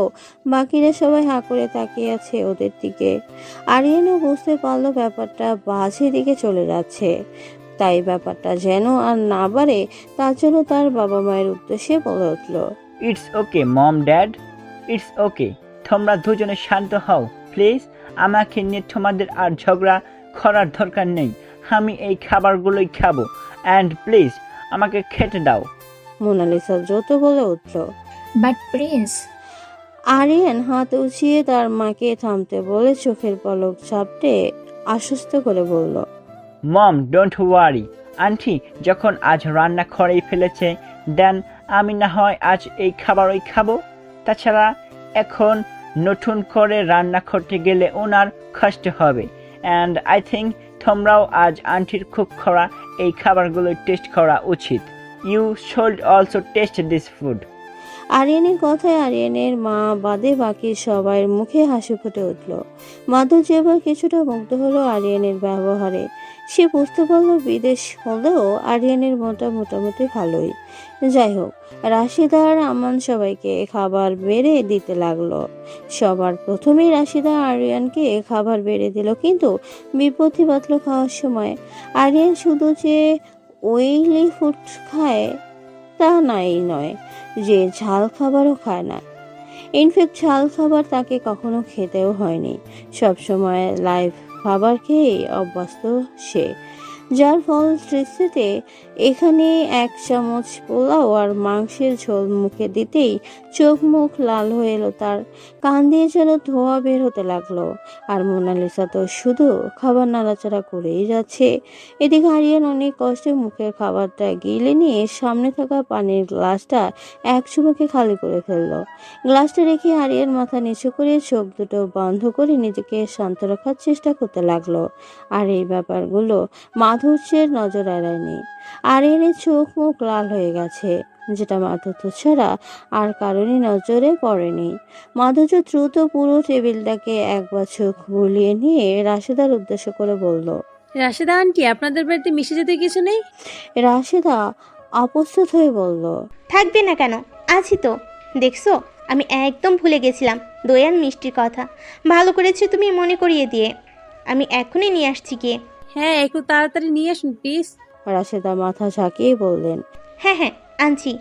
Speaker 1: বাকিরা সবাই হাঁ করে তাকিয়ে আছে ওদের দিকে। আরিয়ানও বুঝতে পারলো ব্যাপারটা বাজে দিকে চলে যাচ্ছে, তাই ব্যাপারটা যেন আর না বাড়ে তার জন্য তার বাবা মায়ের উদ্দেশ্যে বলে উঠল,
Speaker 4: it's okay mom dad, it's okay. তোমরা দুজনে শান্ত হও প্লিজ। আমাকে নিয়ে তোমাদের আর ঝগড়া করার দরকার নেই। আমি এই খাবারগুলোই খাবো, অ্যান্ড প্লিজ আমাকে খেতে দাও।
Speaker 1: মোনালিসা দ্রুত বলে উঠল।
Speaker 3: বাট প্রিন্স,
Speaker 1: আরিয়ান হাত উঁচিয়ে তার মাকে থামতে বলে চোখের পলক ঝাপটে আশ্বস্ত করে বলল,
Speaker 4: মম ডোন্ট ওয়ারি, আন্টি যখন আজ রান্না করেই ফেলেছে দেন আমি না হয় আজ এই খাবারই খাবো। তাছাড়া এখন নতুন করে রান্না করতে গেলে ওনার কষ্ট হবে। অ্যান্ড আই থিঙ্ক তোমরাও আজ আন্টির কুক করা এই খাবারগুলো টেস্ট করা উচিত। You should also test this food.
Speaker 1: আরিয়ানের কথায় আরিয়ানের মা বাদে বাকি সবার মুখে হাসি ফুটে উঠল। মাধুর্য এবার কিছুটা মুগ্ধ হলো আরিয়ানের ব্যবহারে। সে বুঝতে পারলো বিদেশ হলেও আরিয়ানের মনটা মোটামুটি ভালোই। যাই হোক, রাশিদা আর আমান সবাইকে খাবার বেড়ে দিতে লাগলো। সবার প্রথমেই রাশিদা আরিয়ানকে খাবার বেড়ে দিল, কিন্তু বিপত্তি বাঁধল খাওয়ার সময়। আরিয়ান শুধু যে ওয়েলি ফুড খায় তা নাই নয়, যে ঝাল খাবারও খায় না। ইনফ্যাক্ট ঝাল খাবার তাকে কখনো খেতেও হয়নি। সবসময় লাইভ খাবার খেয়ে অভ্যস্ত সে, যার ফলশ্রুতিতে এখানে এক চামচ পোলাও আর মাংসের ঝোল মুখে দিতেই চোখ মুখ লাল হয়ে এলো তার। কান দিয়ে যেন ধোঁয়া বের হতে লাগলো। আর মোনালিসা তো শুধু খাবার নাড়াচাড়া করেই যাচ্ছে। এদিকে আরিয়ান অনেক কষ্টে মুখের খাবারটা গিলে নিয়ে সামনে থাকা পানির গ্লাসটা এক চুমুকে খালি করে ফেললো। গ্লাসটা রেখে আরিয়ান মাথা নিচু করে চোখ দুটো বন্ধ করে নিজেকে শান্ত রাখার চেষ্টা করতে লাগলো। আর এই ব্যাপারগুলো মাধুর্যের নজর এড়ায়নি। আরিয়ানের চোখ মুখ লাল হয়ে গেছে, যেটা মাধুর্য ছাড়া আর কারণে নজরে পড়েনি। মাধুর্য দ্রুত পুরো টেবিলটাকে একবার চোখ বুলিয়ে নিয়ে রাশেদার উদ্দেশ্য করে বলল,
Speaker 8: রাশেদা আন্টি, আপনাদের বাড়িতে মিশে যেতে কিছু নেই?
Speaker 1: রাশেদা অপ্রস্তুত হয়ে বলল,
Speaker 6: থাকবে না কেন, আছি তো। দেখছো, আমি একদম ভুলে গেছিলাম দই আর মিষ্টির কথা। ভালো করেছো তুমি মনে করিয়ে দিয়ে। আমি এখনই নিয়ে আসছি গিয়ে।
Speaker 8: হ্যাঁ, একটু তাড়াতাড়ি নিয়ে আসুন প্লিজ।
Speaker 1: রাশেদা মাথা ঝাঁকিয়ে বললেন।
Speaker 6: হ্যাঁ হ্যাঁ, আনছি।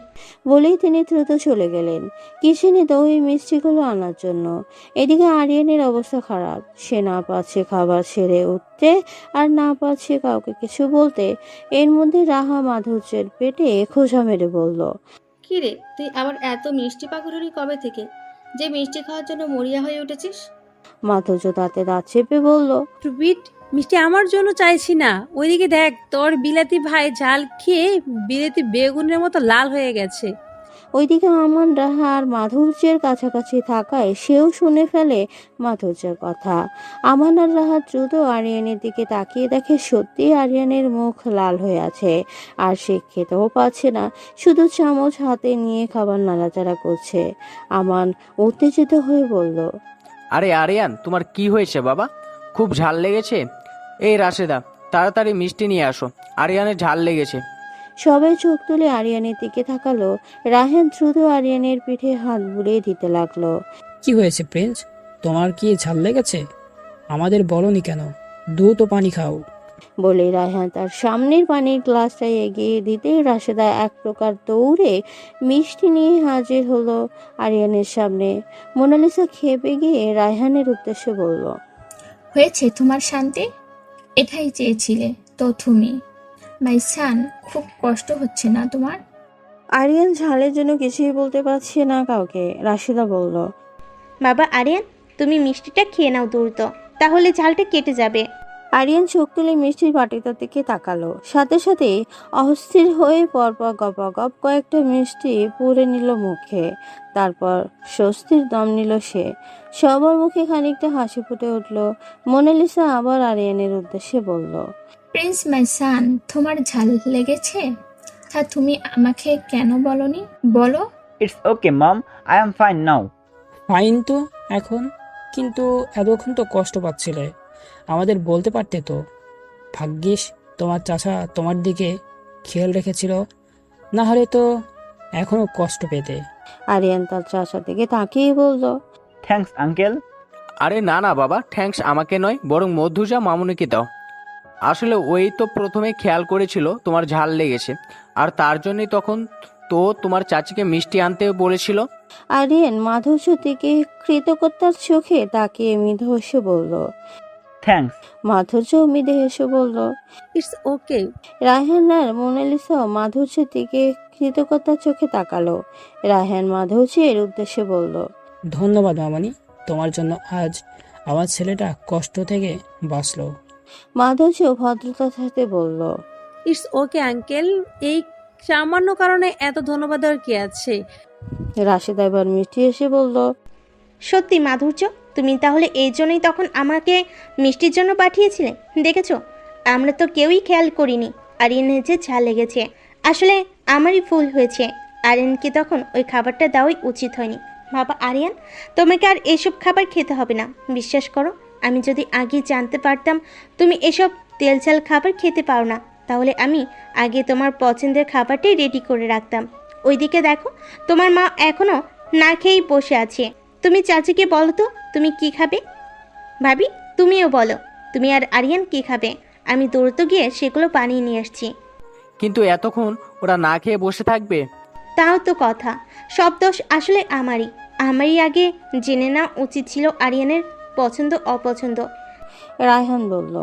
Speaker 1: বলেই তিনি দ্রুত চলে গেলেন কিচেনে দই মিষ্টিগুলো আনার জন্য। এদিকে আরিয়ানের অবস্থা খারাপ। সে না পাচ্ছে খাবার ছেড়ে উঠতে, আর না পাচ্ছে কাউকে কিছু বলতে। এর মধ্যে রাহা মাধুর্যের পেটে খোঁজা মেরে বলল,
Speaker 7: কি রে, তুই আবার এত মিষ্টি পাগল হলি কবে থেকে যে মিষ্টি খাওয়ার জন্য মরিয়া হয়ে উঠেছিস?
Speaker 1: মাধুর্য দাঁতে দাঁত চেপে বলল,
Speaker 8: টুপিট, মিষ্টি আমার জন্য চাইছি না। ওইদিকে দেখ, তোর বিলাতি ভাই ঝাল খেয়ে বিলাতি বেগুনের মতো লাল হয়ে গেছে।
Speaker 1: ওইদিকে আমান রাহা আর মাধুর্যের কাছাকাছি থাকায় সেও শুনে ফেলে মাধুর্যের কথা। আমান আর রাহা দ্রুত আরিয়ানের দিকে তাকিয়ে দেখে সত্যি আরিয়ানের মুখ লাল হয়ে আছে, আর সে খেতেও পাচ্ছে না, শুধু চামচ হাতে নিয়ে খাবার নাড়াচাড়া করছে। আমান উত্তেজিত হয়ে বলল,
Speaker 5: আরে আরিয়ান, তোমার কি হয়েছে বাবা? খুব ঝাল লেগেছে? এই রাশেদা, তাড়াতাড়ি মিষ্টি নিয়ে আসো, আরিয়ানের ঝাল লেগেছে।
Speaker 1: সবাই চোখ তুলে আরিয়ানের দিকে তাকালো। রাহেন দ্রুত আরিয়ানের পিঠে হাত বুলিয়ে দিতে লাগলো।
Speaker 2: কি হয়েছে প্রিন্স, তোমার কি ঝাল লেগেছে? আমাদের বলনি কেন? দ্রুত পানি খাও।
Speaker 1: বলে রায়হান তার সামনের পানির গ্লাসটা এগিয়ে দিতেই রাশেদা এক প্রকার দৌড়ে মিষ্টি নিয়ে হাজির হলো আরিয়ানের সামনে। মোনালিসা খেপে গিয়ে রায়হানের উদ্দেশ্যে বলল,
Speaker 3: হয়েছে তোমার শান্তি? এটাই চেয়েছিলে তো তুমি। মাই সান, খুব কষ্ট হচ্ছে না তোমার?
Speaker 1: আরিয়ান ঝালের জন্য কিছুই বলতে পারছে না কাউকে। রাশেদা বলল,
Speaker 6: বাবা আরিয়ান, তুমি মিষ্টিটা খেয়ে নাও দ্রুত, তাহলে ঝালটা কেটে যাবে।
Speaker 1: আরিয়ান চোখ তুলে মিষ্টির বাটিটার দিকে তাকালো। সাথে সাথে অস্থির হয়ে পরপর গপাগপ কয়েকটা মিষ্টি পুড়ে নিল মুখে। তারপর স্বস্তির দম নিল সে। সবার মুখে খানিকটা হাসি ফুটে উঠল। মোনালিসা আবার আরিয়ানের উদ্দেশ্যে বলল,
Speaker 3: প্রিন্স মাই সান, তোমার ঝাল লেগেছে? তা তুমি আমাকে কেন বলনি? বলো।
Speaker 4: It's okay mom, I am fine now.
Speaker 2: Fine তো এখন, কিন্তু এতক্ষণ তো কষ্ট পাচ্ছিলে, আমাদের বলতে পারতে তো। ভাগ্যিস তোমার চাচা তোমার দিকে খেয়াল রেখেছিল, না হলে তো এখনো কষ্ট পেতে।
Speaker 1: আরিয়ান তার চাচার দিকে তাকিয়ে বলল,
Speaker 4: থ্যাঙ্কস আঙ্কেল।
Speaker 5: আরে না না বাবা, থ্যাঙ্কস আমাকে নয়, বরং মধুজা মামুনিকে দাও। আসলে ওই তো প্রথমে খেয়াল করেছিল তোমার ঝাল লেগেছে, আর তার জন্যই তখন তো তোমার চাচিকে মিষ্টি আনতে বলেছিল।
Speaker 1: আরিয়ান মাধুর্যের দিকে কৃতজ্ঞতার চোখে তাকিয়ে মৃদু হেসে বলল।
Speaker 4: থ্যাঙ্কস।
Speaker 1: মাধুর্য মৃদু হেসে বলল।
Speaker 8: ইটস ওকে।
Speaker 1: রায়হান আর মোনালিসাও মাধুর্যের দিকে কৃতজ্ঞতার চোখে তাকালো। রায়হান মাধুর্যের উদ্দেশ্যে বলল,
Speaker 2: ধন্যবাদ মামনি, তোমার জন্য আজ আমার ছেলেটা কষ্ট থেকে বাঁচলো।
Speaker 1: মাধুর্য ভদ্রতার সাথে বলল।
Speaker 8: ইটস ওকে আঙ্কেল, এই সামান্য কারণে এত ধন্যবাদ দেওয়ার কি আছে?
Speaker 1: রাশেদা এবার মিষ্টি এসে বলল।
Speaker 6: সত্যি মাধুর্য, তুমি তাহলে এই জন্যই তখন আমাকে মিষ্টির জন্য পাঠিয়েছিলে? দেখেছো, আমরা তো কেউই খেয়াল করিনি আরিয়ানের যে ঝাল লেগেছে। আসলে আমারই ভুল হয়েছে, আরিয়ানকে তখন ওই খাবারটা দেওয়াই উচিত হয়নি। বাবা আরিয়ান, তোমাকে আর এসব খাবার খেতে হবে না। বিশ্বাস করো, আমি যদি আগে জানতে পারতাম তুমি এসব তেল ঝাল খাবার খেতে পারো না, তাহলে আমি আগে তোমার পছন্দের খাবারটাই রেডি করে রাখতাম। ওইদিকে দেখো, তোমার মা এখনো না খেয়েই বসে আছে। তুমি চাচিকে বলো তো তুমি কি খাবে। ভাবি, তুমিও বলো তুমি আর আরিয়ান কি খাবে। আমি দৌড়তে গিয়ে সেগুলো বানিয়ে নিয়ে আসছি।
Speaker 5: কিন্তু এতক্ষণ ওরা না খেয়ে বসে থাকবে?
Speaker 6: তাও তো কথা, সব দোষ আসলে আমারই আগে জেনে নেওয়া উচিত ছিল আরিয়ানের পছন্দ অপছন্দ।
Speaker 1: রায়হান বলল।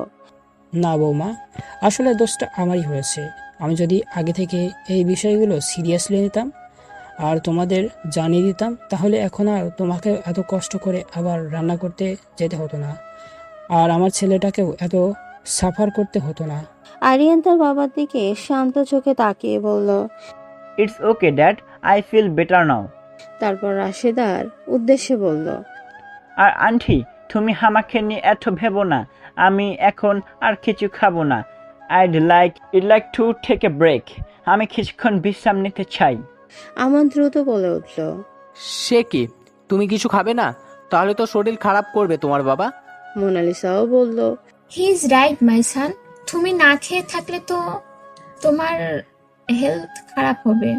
Speaker 2: না বৌমা, আসলে দোষটা আমারই হয়েছে। আমি যদি আগে থেকে এই বিষয়গুলো সিরিয়াসলি নিতাম আর তোমাদের জানিয়ে দিতাম, তাহলে এখন আর তোমাকে এত কষ্ট করে আবার রান্না করতে যেতে হতো না, আর আমার ছেলেটাকেও এত সাফার করতে হতো না।
Speaker 1: আরিয়ান তার বাবার দিকে শান্ত চোখে তাকিয়ে বলল।
Speaker 4: It's okay dad, I feel better now.
Speaker 1: তারপর রাশেদার উদ্দেশ্যে বলল।
Speaker 4: আর আন্টি, তুমি আমাকে নিয়ে এত ভেবো না। আমি এখন আর কিছু খাবো না। I'd like to take a break. আমি কিছুক্ষণ বিশ্রাম নিতে চাই।
Speaker 1: আমান দ্রুত বলে উঠল।
Speaker 5: সে কি, তুমি কিছু খাবে না? তাহলে তো শরীর খারাপ করবে তোমার বাবা।
Speaker 1: মোনালিসাও বলল।
Speaker 3: হি ইজ রাইট মাই সান, তুমি না খেয়ে থাকলে তো তোমার হেলথ খারাপ হবে।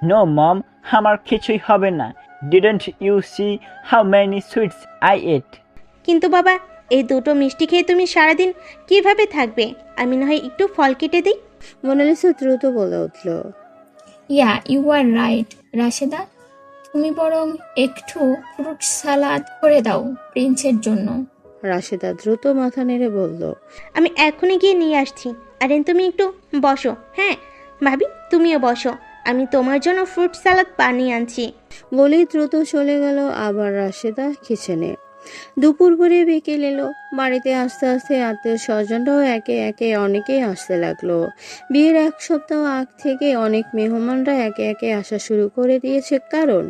Speaker 4: নো মম, আমার কিছুই হবে না। Didn't you see how many sweets I ate?
Speaker 6: কিন্তু বাবা, এই দুটো মিষ্টি খেয়ে তুমি সারাদিন কিভাবে থাকবে? আমি না হয় একটু ফল কেটে দিই।
Speaker 1: মোনালিসা দ্রুত বলে উঠল।
Speaker 3: ইয়া, ইউ আর রাইট রাশেদা, তুমি বরং একটু ফ্রুট সালাদ করে দাও প্রিন্সের জন্য।
Speaker 1: রাশেদা দ্রুত মাথা নেড়ে বলল।
Speaker 6: আমি এখনই গিয়ে নিয়ে আসছি। আরে তুমি একটু বসো। হ্যাঁ ভাবি, তুমিও বসো, আমি তোমার জন্য ফ্রুট সালাদ বানিয়ে আনছি।
Speaker 1: বলেই দ্রুত চলে গেল আবার রাশেদা কিচেনে। দুপুর করে বিকেল এলো। বাড়িতে আস্তে আস্তে আত্মীয় স্বজনরাও একে একে অনেকেই আসতে লাগলো। বিয়ের এক সপ্তাহ আগ থেকে অনেক মেহমানরা একে একে আসা শুরু করে দিয়েছে, কারণ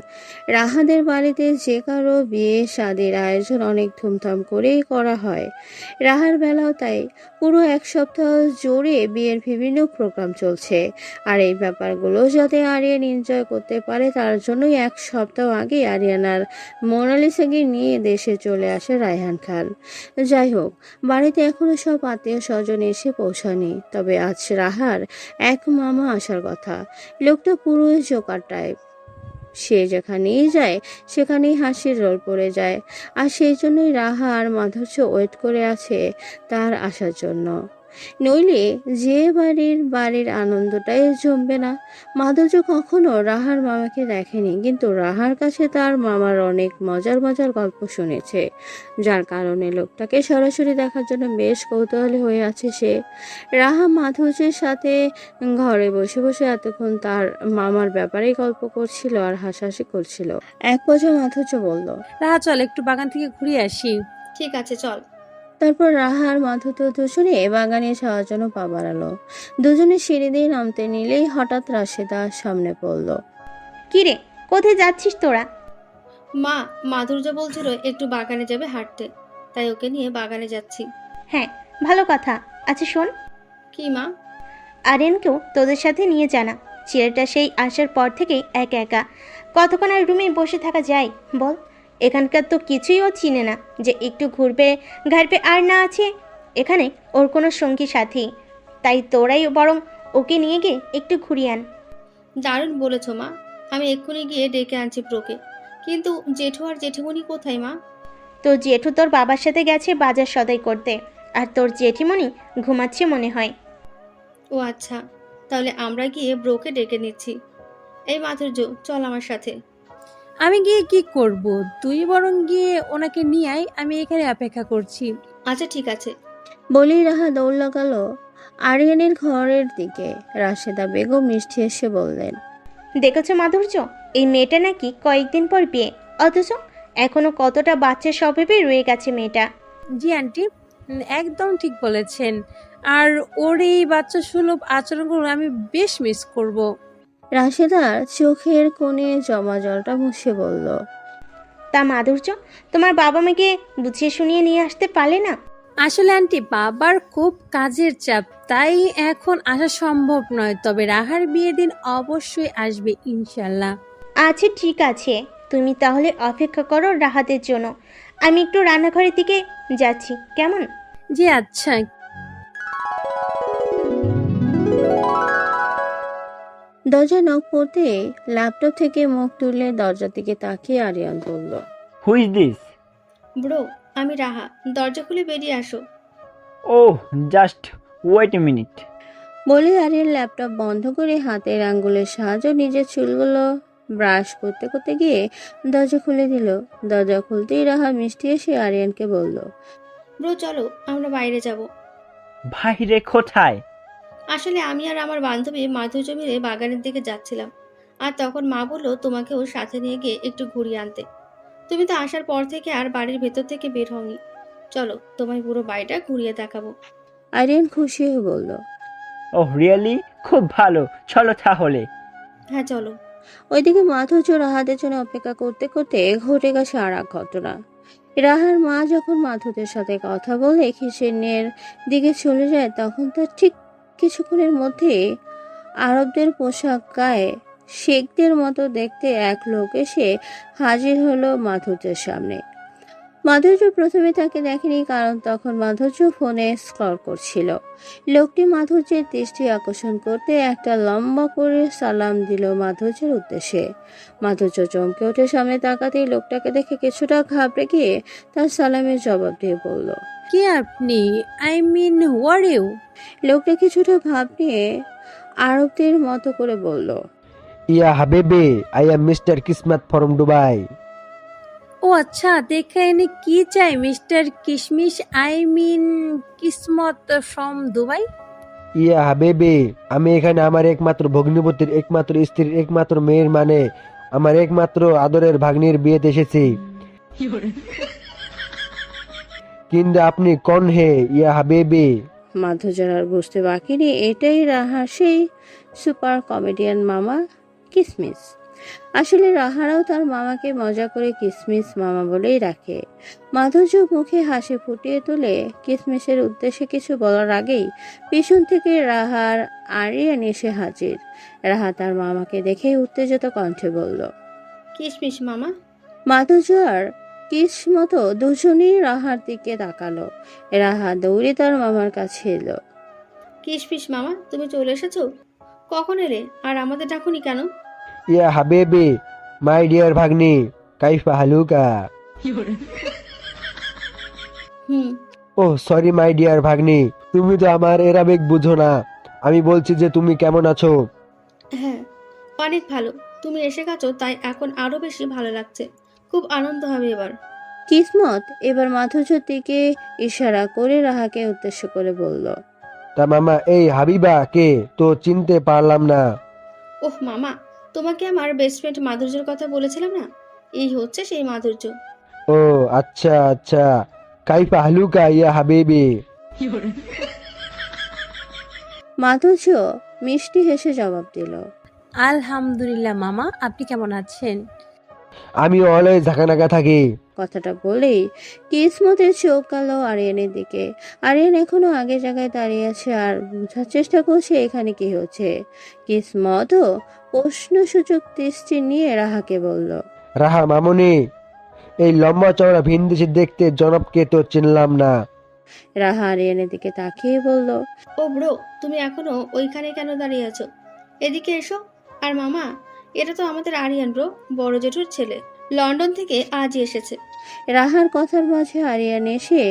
Speaker 1: রাহাদের বাড়িতে যে কারো বিয়ে শাদির আয়োজন অনেক ধুমধাম করেই করা হয়। রাহার বেলাও তাই। পুরো এক সপ্তাহ জুড়ে বিয়ের বিভিন্ন প্রোগ্রাম চলছে, আর এই ব্যাপারগুলো যাতে আরিয়ান এনজয় করতে পারে তার জন্যই এক সপ্তাহ আগে আরিয়ান আর মোনালিসাকে নিয়ে দেশে চলে আসে রায়হান খান। যাই হোক, বাড়িতে এখনো সব আত্মীয় স্বজন এসে পৌঁছায়নি, তবে আজ রাহার এক মামা আসার কথা। লোকটা পুরোই জোকার টাইপ। সে যেখানেই যায় সেখানেই হাসির রোল পড়ে যায়, আর সেই জন্যই রাহা আর মাধুর্য ওয়েট করে আছে তার আসার জন্য। নইলে যে বাড়ির আনন্দটাই জমবে না। মাধুর্য কখনো রাহার মামাকে দেখেনি, কিন্তু রাহার কাছে তার মামার অনেক মজার মজার গল্প শুনেছে, যার কারণে লোকটাকে সরাসরি দেখার জন্য বেশ কৌতূহলী হয়ে আছে সে। রাহা মাধুর্যের সাথে ঘরে বসে বসে এতক্ষণ তার মামার ব্যাপারেই গল্প করছিল আর হাসাহাসি করছিল। এক পর্যায়ে মাধুর্য বলল।
Speaker 8: রাহা, চল একটু বাগান থেকে ঘুরে আসি।
Speaker 7: ঠিক আছে, চল।
Speaker 1: তারপর রাহা আর মাধুর্য দুজনে বাগানে যাওয়ার জন্য পা বাড়ালো। দুজনে সিঁড়ি দিয়ে নামতে নিলেই হঠাৎ রাশেদা সামনে পড়ল।
Speaker 6: কিরে, কোথায় যাচ্ছিস তোরা?
Speaker 7: মা, মাধুর্য বলছিল একটু বাগানে যাবে হাঁটতে, তাই ওকে নিয়ে বাগানে যাচ্ছি।
Speaker 6: হ্যাঁ, ভালো কথা। আচ্ছা শোন,
Speaker 7: কি মা?
Speaker 6: আরিয়ানকেও তোদের সাথে নিয়ে জানা। ছেলেটা সেই আসার পর থেকেই একা একা। কতক্ষণ আর রুমে বসে থাকা যায় বল? এখানকার তো কিছুই ও চিনে না, যে একটু ঘাড়বে আর না আছে এখানে ওর কোনো সঙ্গী সাথী। তাই তোরাই বরং ওকে নিয়ে গিয়ে একটু ঘুরিয়ে আন।
Speaker 7: দারুণ বলেছ মা, আমি এক্ষুনি গিয়ে ডেকে আনছি প্রোকে। কিন্তু জেঠু আর জেঠিমণি কোথায় মা?
Speaker 6: তোর জেঠু তোর বাবার সাথে গেছে বাজার সদাই করতে, আর তোর জেঠিমণি ঘুমাচ্ছে মনে হয়।
Speaker 7: ও আচ্ছা, তাহলে আমরা গিয়ে ব্রোকে ডেকে নিচ্ছি। এই মাধুর্য, চল আমার সাথে।
Speaker 8: আমি গিয়ে কি করব? তুই বরং গিয়ে ওনাকে নিয়ে আয়, আমি এখানে অপেক্ষা করছি।
Speaker 7: আচ্ছা ঠিক আছে।
Speaker 1: বলেই রাহা দৌড় লাগালো আরিয়ানের ঘরের দিকে। রাশেদা বেগম মিষ্টি এসে বললেন।
Speaker 6: দেখেছো মাধুর্য, এই মেয়েটা নাকি কয়েকদিন পর বিয়ে। অথচ এখনো কতটা বাচ্চা স্বভাবে রয়ে গেছে মেয়েটা।
Speaker 8: জি আন্টি, একদম ঠিক বলেছেন। আর ওর এই বাচ্চা সুলভ আচরণগুলো আমি বেশ মিস করব।
Speaker 1: রাশেদার চোখের কোণে জমা জলটা মুছে বলল,
Speaker 6: তা মাধুর্য, তোমার বাবা মাকে বুঝিয়ে শুনিয়ে নিয়ে আসতে পারলে না?
Speaker 8: আসলে আন্টি বাবার খুব কাজের চাপ, তাই এখন আসা সম্ভব নয়। তবে রাহার বিয়ের দিন অবশ্যই আসবে ইনশাল্লাহ।
Speaker 6: আচ্ছা ঠিক আছে, তুমি তাহলে অপেক্ষা করো রাহাতের জন্য। আমি একটু রান্নাঘরের দিকে যাচ্ছি, কেমন?
Speaker 8: জি আচ্ছা।
Speaker 1: দরজা নক করতে ল্যাপটপ থেকে মুখ তুলে দরজার দিকে তাকিয়ে আরিয়ান বলল,
Speaker 4: হু ইজ দিস?
Speaker 7: ব্রো, আমি রাহা। দরজা খুলে বেরিয়ে আসো।
Speaker 4: ওহ, জাস্ট ওয়েট এ মিনিট।
Speaker 1: বলে আরিয়ান ল্যাপটপ বন্ধ করে হাতের আঙ্গুলের সাহায্যে নিজের চুলগুলো ব্রাশ করতে করতে গিয়ে দরজা খুলে দিল। দরজা খুলতেই রাহা মিষ্টি এসে আরিয়ানকে বলল,
Speaker 7: ব্রো চলো, আমরা বাইরে যাব।
Speaker 4: বাইরে কোথায়?
Speaker 7: আসলে আমি আর আমার বান্ধবী মাধুর্য মিলে বাগানের দিকে যাচ্ছিলাম, আর তখন মা বললো তোমাকেও সাথে নিয়ে গিয়ে একটু ঘুরিয়ে আনতে। তুমি তো আসার পর থেকে আর বাড়ির ভেতর থেকে বের হওনি। চলো, তোমায় পুরো বাড়িটা ঘুরিয়ে দেখাবো।
Speaker 1: আরিয়ান খুশি হয়ে বলল,
Speaker 4: ওহ রিয়েলি? খুব ভালো, চলো তাহলে।
Speaker 7: হ্যাঁ চলো।
Speaker 1: ওইদিকে মাধুর্য রাহাদের জন্য অপেক্ষা করতে করতে ঘটে গেছে আর এক ঘটনা। রাহার মা যখন মাধুদের সাথে কথা বলে কিচেনের দিকে চলে যায়, তখন তার ঠিক কিছুক্ষণের মধ্যে আরবদের পোশাক গায়ে শেখদের মতো দেখতে এক লোক এসে হাজির হলো মাধুর্যের সামনে। মাধুর্য প্রথমে তাকে দেখেনি, কারণ তখন মাধুর্য ফোনে স্ক্রল করছিল। লোকটি মাধুর্যের দৃষ্টি আকর্ষণ করতে একটা লম্বা করে সালাম দিল মাধুর্যের উদ্দেশ্যে। মাধুর্য চমকে উঠে সামনে তাকাতেই লোকটাকে দেখে কিছুটা ঘাবড়ে গিয়ে তার সালামের জবাব দিয়ে বলল,
Speaker 8: কে আপনি? I mean where you?
Speaker 1: লোকটা কিছুটা ভাব নিয়ে আরবদের মতো করে বলল,
Speaker 9: ইয়া হাবিবি, I am mister Kismat from Dubai.
Speaker 8: ও আচ্ছা, দেখে এনে কি চাই মিস্টার কিশমিশ? I mean Kismat from Dubai.
Speaker 9: ইয়া হাবিবি, আমি এখানে আমার একমাত্র ভগ্নিপতির একমাত্র স্ত্রীর একমাত্র মেয়ের মানে আমার একমাত্র আদরের ভাগ্নির বিয়েতে এসেছি। কিন্তু আপনি কোন হে ইয়া হাবিবি?
Speaker 1: মাধুর্যর আর বুঝতে বাকি নেই এটাই রাহার সেই সুপার কমেডিয়ান মামা কিসমিস। আসলে রাহারাও তার মামাকে মজা করে কিসমিস মামা বলেই রাখে। মাধুর্য মুখে হাসি ফুটিয়ে তুলে কিসমিসের উদ্দেশ্যে কিছু বলার আগেই পিছন থেকে রাহার আরিয়ান এসে হাজির। রাহা তার মামাকে দেখে উত্তেজিত কণ্ঠে বলল,
Speaker 7: কিশমিশ মামা।
Speaker 1: মাধুর্য আর কিসমত দুজনেই রাহার দিকে তাকালো। রাহা দৌড়ে তার মামার কাছে এলো।
Speaker 7: কিশমিশ মামা, তুমি চলে এসেছো? কখন এলে? আর আমাদের ডাকুনি কেন?
Speaker 9: ইয়া হাবিবি, মাই ডিয়ার ভাগ্নি, কাইফা হালুকা।
Speaker 7: হুম।
Speaker 9: ওহ সরি মাই ডিয়ার ভাগ্নি, তুমি তো আমার এর আবেগ বুঝো না। আমি বলছি যে তুমি কেমন আছো?
Speaker 7: হ্যাঁ, অনেক ভালো। তুমি এসে গেছো তাই এখন আরো বেশি ভালো লাগছে। খুব আনন্দ হবে এবার।
Speaker 1: কিসমত এবার মাধুর্যর দিকে ইশারা করে রাহাকে উদ্দেশ্য করে বলল,
Speaker 9: তা মামা এই হাবিবা কে তো চিনতে পারলাম না।
Speaker 7: ওহ মামা, তোমাকে আমার বেস্ট ফ্রেন্ড মাধুর্যের কথা বলেছিলাম না? এই হচ্ছে সেই মাধুর্য।
Speaker 9: ও আচ্ছা আচ্ছা, কাইফা হালুকা ইয়া হাবিবি।
Speaker 1: মাধুর্য মিষ্টি হেসে জবাব দিল,
Speaker 8: আলহামদুলিল্লাহ মামা, আপনি কেমন আছেন?
Speaker 9: আমি অলওয়েজ ঝাঁকানাকা থাকি।
Speaker 1: কথাটা বলেই কিসমতের চোখ গেল আরিয়ানের দিকে। আরিয়ান এখনো আগের জায়গায় দাঁড়িয়ে আছে আর বোঝার চেষ্টা করছে এখানে কি হচ্ছে। কিসমতও প্রশ্নসূচক দৃষ্টি নিয়ে রাহাকে বলল,
Speaker 9: রাহা মামুনি, এই লম্বা চওড়া ভিনদেশি দেখতে জনাবকে তো চিনলাম না।
Speaker 1: রাহা আরিয়ানের দিকে তাকিয়ে বলল,
Speaker 7: ও ব্রো, তুমি এখনো ওইখানে কেন দাঁড়িয়ে আছো? এদিকে এসো। আর মামা, এটা তো আমাদের আরিয়ান ব্রো, বড় জেঠুর ছেলে। লন্ডন থেকে আজই এসেছে।
Speaker 1: রাহার কথার মাঝে আরিয়ান এসে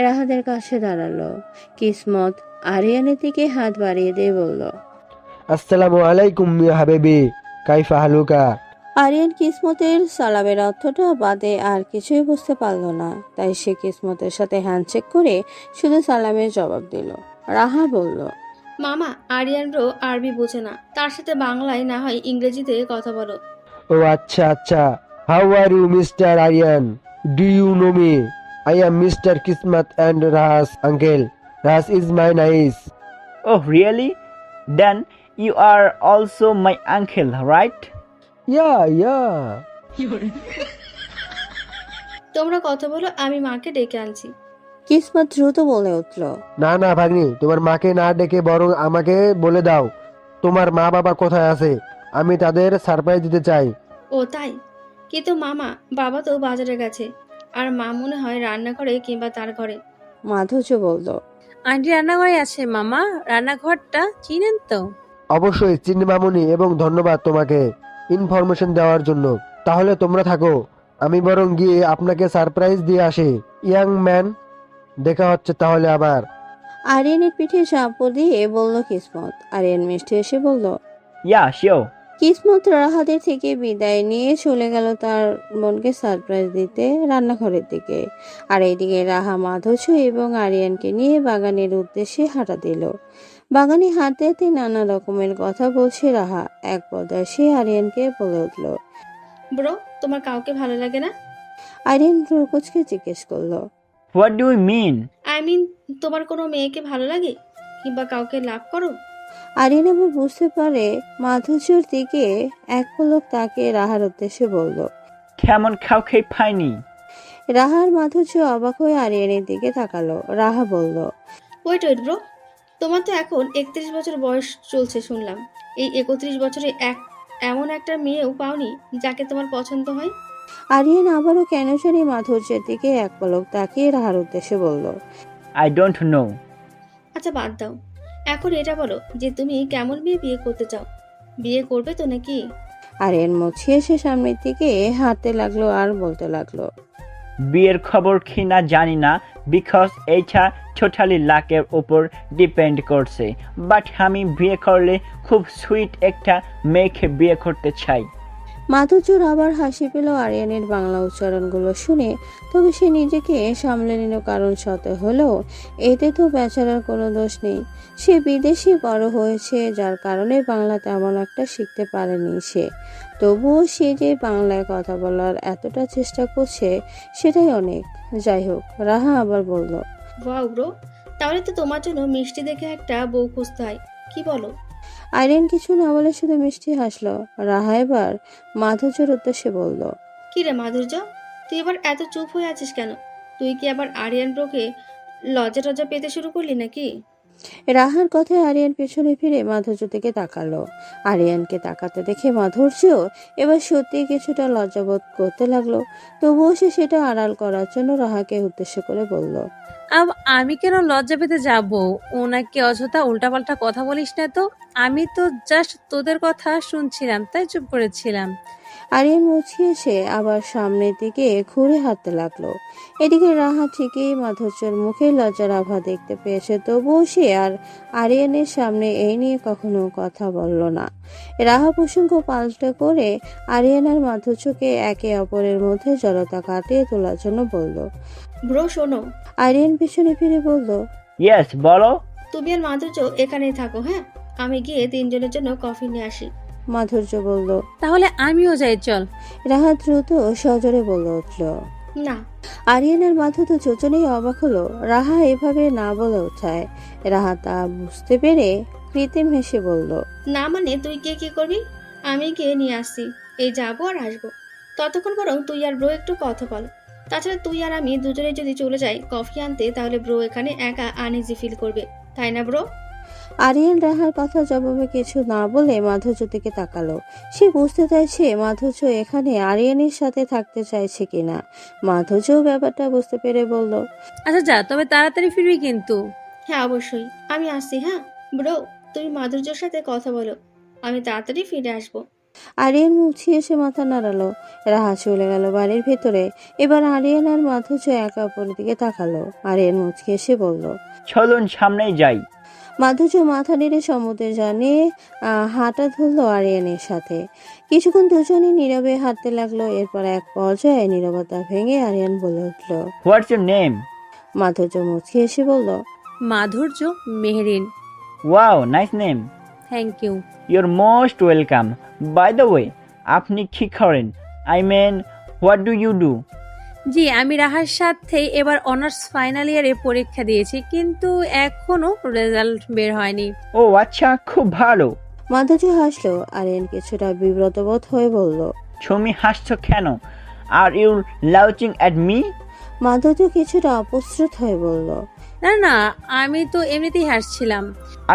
Speaker 1: রাহাদের কাছে দাঁড়ালো। কিসমত আরিয়ানের দিকে হাত বাড়িয়ে দিয়ে বলল,
Speaker 9: আসসালামু আলাইকুম ইয়া হাবিবি, কাইফা হালুকা।
Speaker 1: আরিয়ান কিসমতের সালামের অর্থটা বাদে আর কিছুই বুঝতে পারল না, তাই সে কিসমতের সাথে হ্যান্ডশেক করে শুধু সালামের জবাব দিল। রাহা বলল,
Speaker 7: মামা, আরিয়ান ব্রো আরবি বোঝে না, তার সাথে বাংলায় না হয় ইংরেজিতে কথা বলো।
Speaker 9: ও আচ্ছা আচ্ছা, How are you, Mr. Aryan? Do you know me? I am Mr. Kismat and Rahas uncle. Rahas is my niece.
Speaker 4: Oh, really? Then you are also my uncle, right?
Speaker 9: Yeah.
Speaker 7: তোমরা কথা বলো, আমি মাকে ডেকে আনছি।
Speaker 1: কিসমত দ্রুত বলে উঠল।
Speaker 9: না ভাগ্নি, তোমার মাকে না ডেকে বরং আমাকে বলে দাও তোমার মা বাবা কোথায় আছে। আমি তাদের সারপ্রাইজ দিতে চাই।
Speaker 7: ও তাই? কিন্তু মামা, বাবা তো বাজারে গেছে, আর মা মনে হয় রান্নাঘরে কিংবা তার ঘরে।
Speaker 1: মাধুর্য বলল।
Speaker 8: আন্টি রান্নাঘরে আছে মামা, রান্নাঘরটা চিনেন তো?
Speaker 9: অবশ্যই চিনি মামুনি, এবং ধন্যবাদ তোমাকে ইনফরমেশন দেওয়ার জন্য। তাহলে তোমরা থাকো, আমি বরং গিয়ে আপনাকে সারপ্রাইজ দিয়ে আসি। ইয়াং ম্যান, দেখা হচ্ছে তাহলে আবার।
Speaker 1: আরিয়ানের পিঠে চাপড় দিয়ে বলল কিসমত। আরিয়ান মিষ্টি এসে বলল।
Speaker 4: Yeah, sure.
Speaker 1: কিসমত রাহাদের থেকে বিদায় নিয়ে চলে গেল তার বোনকে সারপ্রাইজ দিতে রান্নাঘরের দিকে। আর এইদিকে রাহা, মাধুর্য এবং আরিয়ানকে নিয়ে বাগানের উদ্দেশ্যে হাঁটা দিল। বাগানে হাঁটতে হাঁটতে নানা রকমের কথা বলছে রাহা। এক পর্যায়ে সে আরিয়ানকে বলে উঠল।
Speaker 7: ব্রো, তোমার কাউকে ভালো লাগে না?
Speaker 1: আরিয়ান ভ্রুকুচকে জিজ্ঞেস করলো।
Speaker 4: What do you mean?
Speaker 7: I mean, তোমার কোনো মেয়েকে ভালো লাগে কিংবা কাউকে লাভ করো?
Speaker 1: আরিয়ান আবার বুঝতে পারে মাধুর্যর দিকে এক পলক তাকিয়ে রাহার উদ্দেশ্যে বলল।
Speaker 4: তেমন কাউকে পাইনি।
Speaker 1: রাহার মাধুর্য অবাক হয়ে আরিয়ানের দিকে তাকালো। রাহা বলল।
Speaker 7: ওয়েট ব্রো, তোমার তো এখন 31 বছর বয়স চলছে শুনলাম। এই 31 বছরে এমন একটা মেয়েও পাওনি যাকে তোমার পছন্দ হয়?
Speaker 1: আরিয়ান আবারও কেন জানি মাধুর্যের দিকে এক পলক তাকিয়ে রাহার উদ্দেশ্যে বলল।
Speaker 4: I don't know.
Speaker 7: আচ্ছা বাদ দাও, এখন এটা বলো যে তুমি কেমন মেয়ে বিয়ে করতে চাও। বিয়ে করবে তো নাকি?
Speaker 1: আরিয়ান মুছিয়ে সে সামনের দিকে হাঁটতে লাগলো আর বলতে লাগলো।
Speaker 4: বিয়ের খবর কি না জানি না, বিকজ এইটা টোটালি লাকের উপর ডিপেন্ড করছে। বাট আমি বিয়ে করলে খুব সুইট একটা মেয়েকে বিয়ে করতে চাই।
Speaker 1: মাধুর্যর আবার হাসি পেল আরিয়ানের বাংলা উচ্চারণগুলো শুনে। তবে সে নিজেকে সামলে নিল, কারণ শতে হলেও এতে তো বেচারার কোনো দোষ নেই। সে বিদেশে বড় হয়েছে, যার কারণে বাংলা তেমন একটা শিখতে পারেনি সে। তবুও সে যে বাংলায় কথা বলার এতটা চেষ্টা করছে, সেটাই অনেক। যাই হোক, রাহা আবার বলল।
Speaker 7: ওয়াও ব্রো, তাহলে তো তোমার জন্য মিষ্টি দেখে একটা বউ খুঁজতে হয়, কি বলো?
Speaker 1: আরিয়ান কিছু না বলে শুধু মিষ্টি হাসলো। রাহা এবার মাধুর্যের উদ্দেশ্যে বলল।
Speaker 7: কি রে মাধুর্য, তুই এবার এত চুপ হয়ে আছিস কেন? তুই কি আবার আরিয়ান ব্রোকে লজ্জা পেতে শুরু করলি নাকি?
Speaker 1: রাহার কথায় আরিয়ান পেছনে ফিরে মাধুর্য থেকে তাকালো। আরিয়ানকে তাকাতে দেখে মাধুর্য এবার সত্যি কিছুটা লজ্জাবোধ করতে লাগলো। তবুও সে সেটা আড়াল করার জন্য রাহাকে উদ্দেশ্য করে বলল।
Speaker 8: আমি কেন লজ্জা পেতে যাব? ওনাকে অযথা উল্টাপাল্টা কথা বলিস না তো। আমি তো জাস্ট তোদের কথা শুনছিলাম, তাই চুপ করেছিলাম।
Speaker 1: আরিয়ান মুছিয়ে এসে আবার সামনের দিকে ঘুরে হাঁটতে লাগলো। এদিকে রাহা ঠিকই মাধুর্যের মুখে লজ্জার আভা দেখতে পেয়েছে, তবুও সে আর আরিয়ানের সামনে এই নিয়ে কখনো কথা বলল না। রাহা প্রসঙ্গ পাল্টে করে আরিয়ান আর মাধুর্যকে একে অপরের মধ্যে জড়তা কাটিয়ে তোলার জন্য বলল।
Speaker 7: ব্রো শোনো।
Speaker 1: আরিয়ান পিছনে ফিরে বলল।
Speaker 4: ইয়েস, বলো।
Speaker 7: তুমি আর মাধুর্য এখানেই থাকো, হ্যাঁ? আমি গিয়ে 3 জনের জন্য কফি নিয়ে আসি।
Speaker 1: মাধুর্য বলল।
Speaker 8: তাহলে আমিও যাই, চল।
Speaker 1: রাহা দ্রুত সজোরে বলে উঠল।
Speaker 7: না।
Speaker 1: আরিয়ান আর মাধুর্য দুজনেই অবাক হলো রাহা এভাবে না বলে ওঠায়। রাহা তা বুঝতে পেরে কৃত্রিম হেসে বলল।
Speaker 7: না মানে তুই গিয়ে কি করবি? আমি গিয়ে নিয়ে আসছি, এই যাবো আর আসবো। ততক্ষণ বরং তুই আর ব্রো একটু কথা বল। তাছাড়া তুই আর আমি দুজনে যদি চলে যাই কফি আনতে, তাহলে ব্রো এখানে একা আনইজি ফিল করবে, তাই না ব্রো?
Speaker 1: আরিয়ান রাহার কথা জবাবে কিছু না বলে মাধুর্য দিকে তাকালো। সে বুঝতে চাইছে মাধুর্য এখানে আরিয়ানের সাথে থাকতে চাইছে কিনা। মাধুর্য ব্যাপারটা বুঝতে পেরে বলল।
Speaker 8: আচ্ছা যা, তবে তাড়াতাড়ি ফিরবি কিন্তু।
Speaker 7: হ্যাঁ অবশ্যই, আমি আসছি। হ্যাঁ ব্রো, তুমি মাধুর্যর সাথে কথা বলো, আমি তাড়াতাড়ি ফিরে আসবো।
Speaker 1: আরিয়ান মুছিয়ে এসে মাথা নাড়ালো। রাহা চলে গেল বাড়ির ভেতরে। এবার আরিয়ান আর মাধুর্য একে অপরের দিকে তাকালো। আরিয়ান মুচকে এসে বলল।
Speaker 4: চলুন সামনেই যাই।
Speaker 1: মাধুর্য মাথা নেড়ে সম্মতি জানিয়ে হাঁটা ধরলো আরিয়ানের সাথে। কিছুক্ষণ দুজনই নীরবে হাঁটতে লাগলো। এরপর এক পর্যায়ে নীরবতা ভেঙে আরিয়ান বলে উঠল।
Speaker 4: What's your name?
Speaker 1: মাধুর্য মুচকে এসে বলল।
Speaker 8: Madhurya Mehrin.
Speaker 4: Wow, nice name.
Speaker 8: Thank you.
Speaker 4: Your most welcome. By the way, আপনি কি করেন? I mean, what do you do?
Speaker 8: জি, আমি রাহার সাথে এবার অনার্স ফাইনাল ইয়ারে পরীক্ষা দিয়েছি, কিন্তু এখনো রেজাল্ট বের হয়নি।
Speaker 4: ও আচ্ছা, খুব ভালো।
Speaker 1: মাধুর্য হাসলো। আরিয়ান কিছুটা বিব্রত বোধ হয়ে বলল।
Speaker 4: তুমি হাসছো কেন? আর ইউ লাউচিং অ্যাট মি?
Speaker 1: মাধুর্য কিছুটা অপ্রস্তুত হয়ে বলল।
Speaker 8: না না, আমি তো এমনিতেই হাসছিলাম।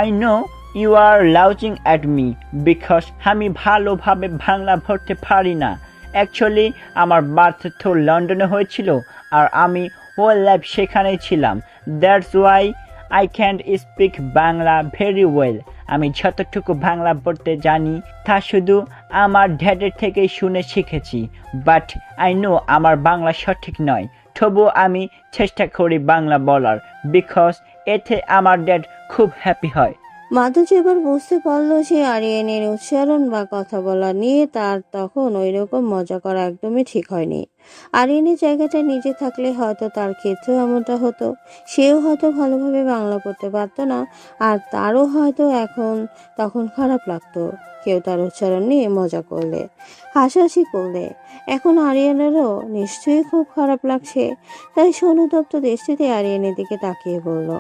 Speaker 4: আই নো ইউ আর লাউচিং অ্যাট মি বিকজ আমি ভালোভাবে বাংলা পড়তে পারি না। অ্যাকচুয়ালি আমার বার্থ তো লন্ডনে হয়েছিল, আর আমি হোল লাইফ সেখানেই ছিলাম। That's why I can't speak Bangla very well. আমি যতটুকু বাংলা পড়তে জানি তা শুধু আমার ড্যাডের থেকেই শুনে শিখেছি। বাট আই নো আমার বাংলা সঠিক নয়, তবুও আমি চেষ্টা করি বাংলা বলার, বিকজ এতে আমার ড্যাড খুব হ্যাপি হয়।
Speaker 1: মাধুর্য এবার বুঝতে পারলো যে আরিয়ানের উচ্চারণ বা কথা বলা নিয়ে তার তখন ওইরকম মজা করা একদমই ঠিক হয়নি। আরিয়ানের জায়গাটা নিজে থাকলে হয়তো তার ক্ষেত্রেও এমনটা হতো। সেও হয়তো ভালোভাবে বাংলা পড়তে পারতো না, আর তারও হয়তো তখন খারাপ লাগতো কেউ তার উচ্চারণ নিয়ে মজা করলে, হাসাহাসি করলে। এখন আরিয়ানেরও নিশ্চয়ই খুব খারাপ লাগছে। তাই অনুতপ্ত দৃষ্টিতে আরিয়ানের দিকে তাকিয়ে বলল।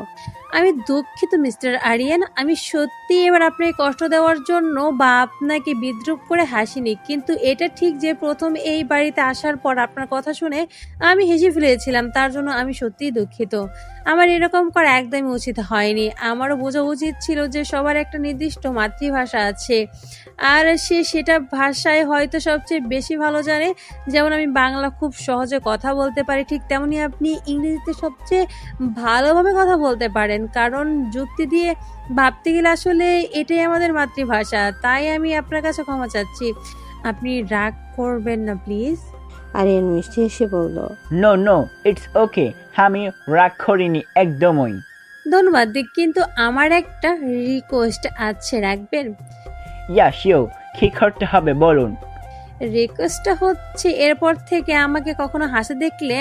Speaker 8: আমি দুঃখিত মিস্টার আরিয়ান, আমি সত্যি এবার আপনাকে কষ্ট দেওয়ার জন্য বা আপনাকে বিদ্রুপ করে হাসিনি, কিন্তু এটা ঠিক যে প্রথম এই বাড়িতে আসার পর আপনার কথা শুনে আমি হেসে ফেলেছিলাম, তার জন্য আমি সত্যিই দুঃখিত। আমার এরকম করা একদমই উচিত হয়নি। আমারও বোঝা উচিত ছিল যে সবার একটা নির্দিষ্ট মাতৃভাষা আছে, আর সেটা ভাষায় হয়তো সবচেয়ে বেশি ভালো জানে। যেমন আমি বাংলা খুব সহজে কথা বলতে পারি, ঠিক তেমনি আপনি ইংরেজিতে সবচেয়ে ভালোভাবে কথা বলতে পারেন, কারণ যুক্তি দিয়ে ভাবতে গেলে আসলে এটাই আমাদের মাতৃভাষা। তাই আমি আপনার কাছে ক্ষমা চাচ্ছি, আপনি রাগ করবেন না প্লিজ।
Speaker 1: আরিয়ান মিষ্টি এসে বলল।
Speaker 4: নো নো, ইটস ওকে, আমি রাগ করিনি একদমই।
Speaker 8: ধন্যবাদ, কিন্তু আমার একটা রিকোয়েস্ট আছে, রাখবেন?
Speaker 4: ইয়া শিওর, কি করতে হবে বলুন।
Speaker 8: রিকোয়েস্টটা হচ্ছে এরপর থেকে আমাকে কখনো হাসি দেখলে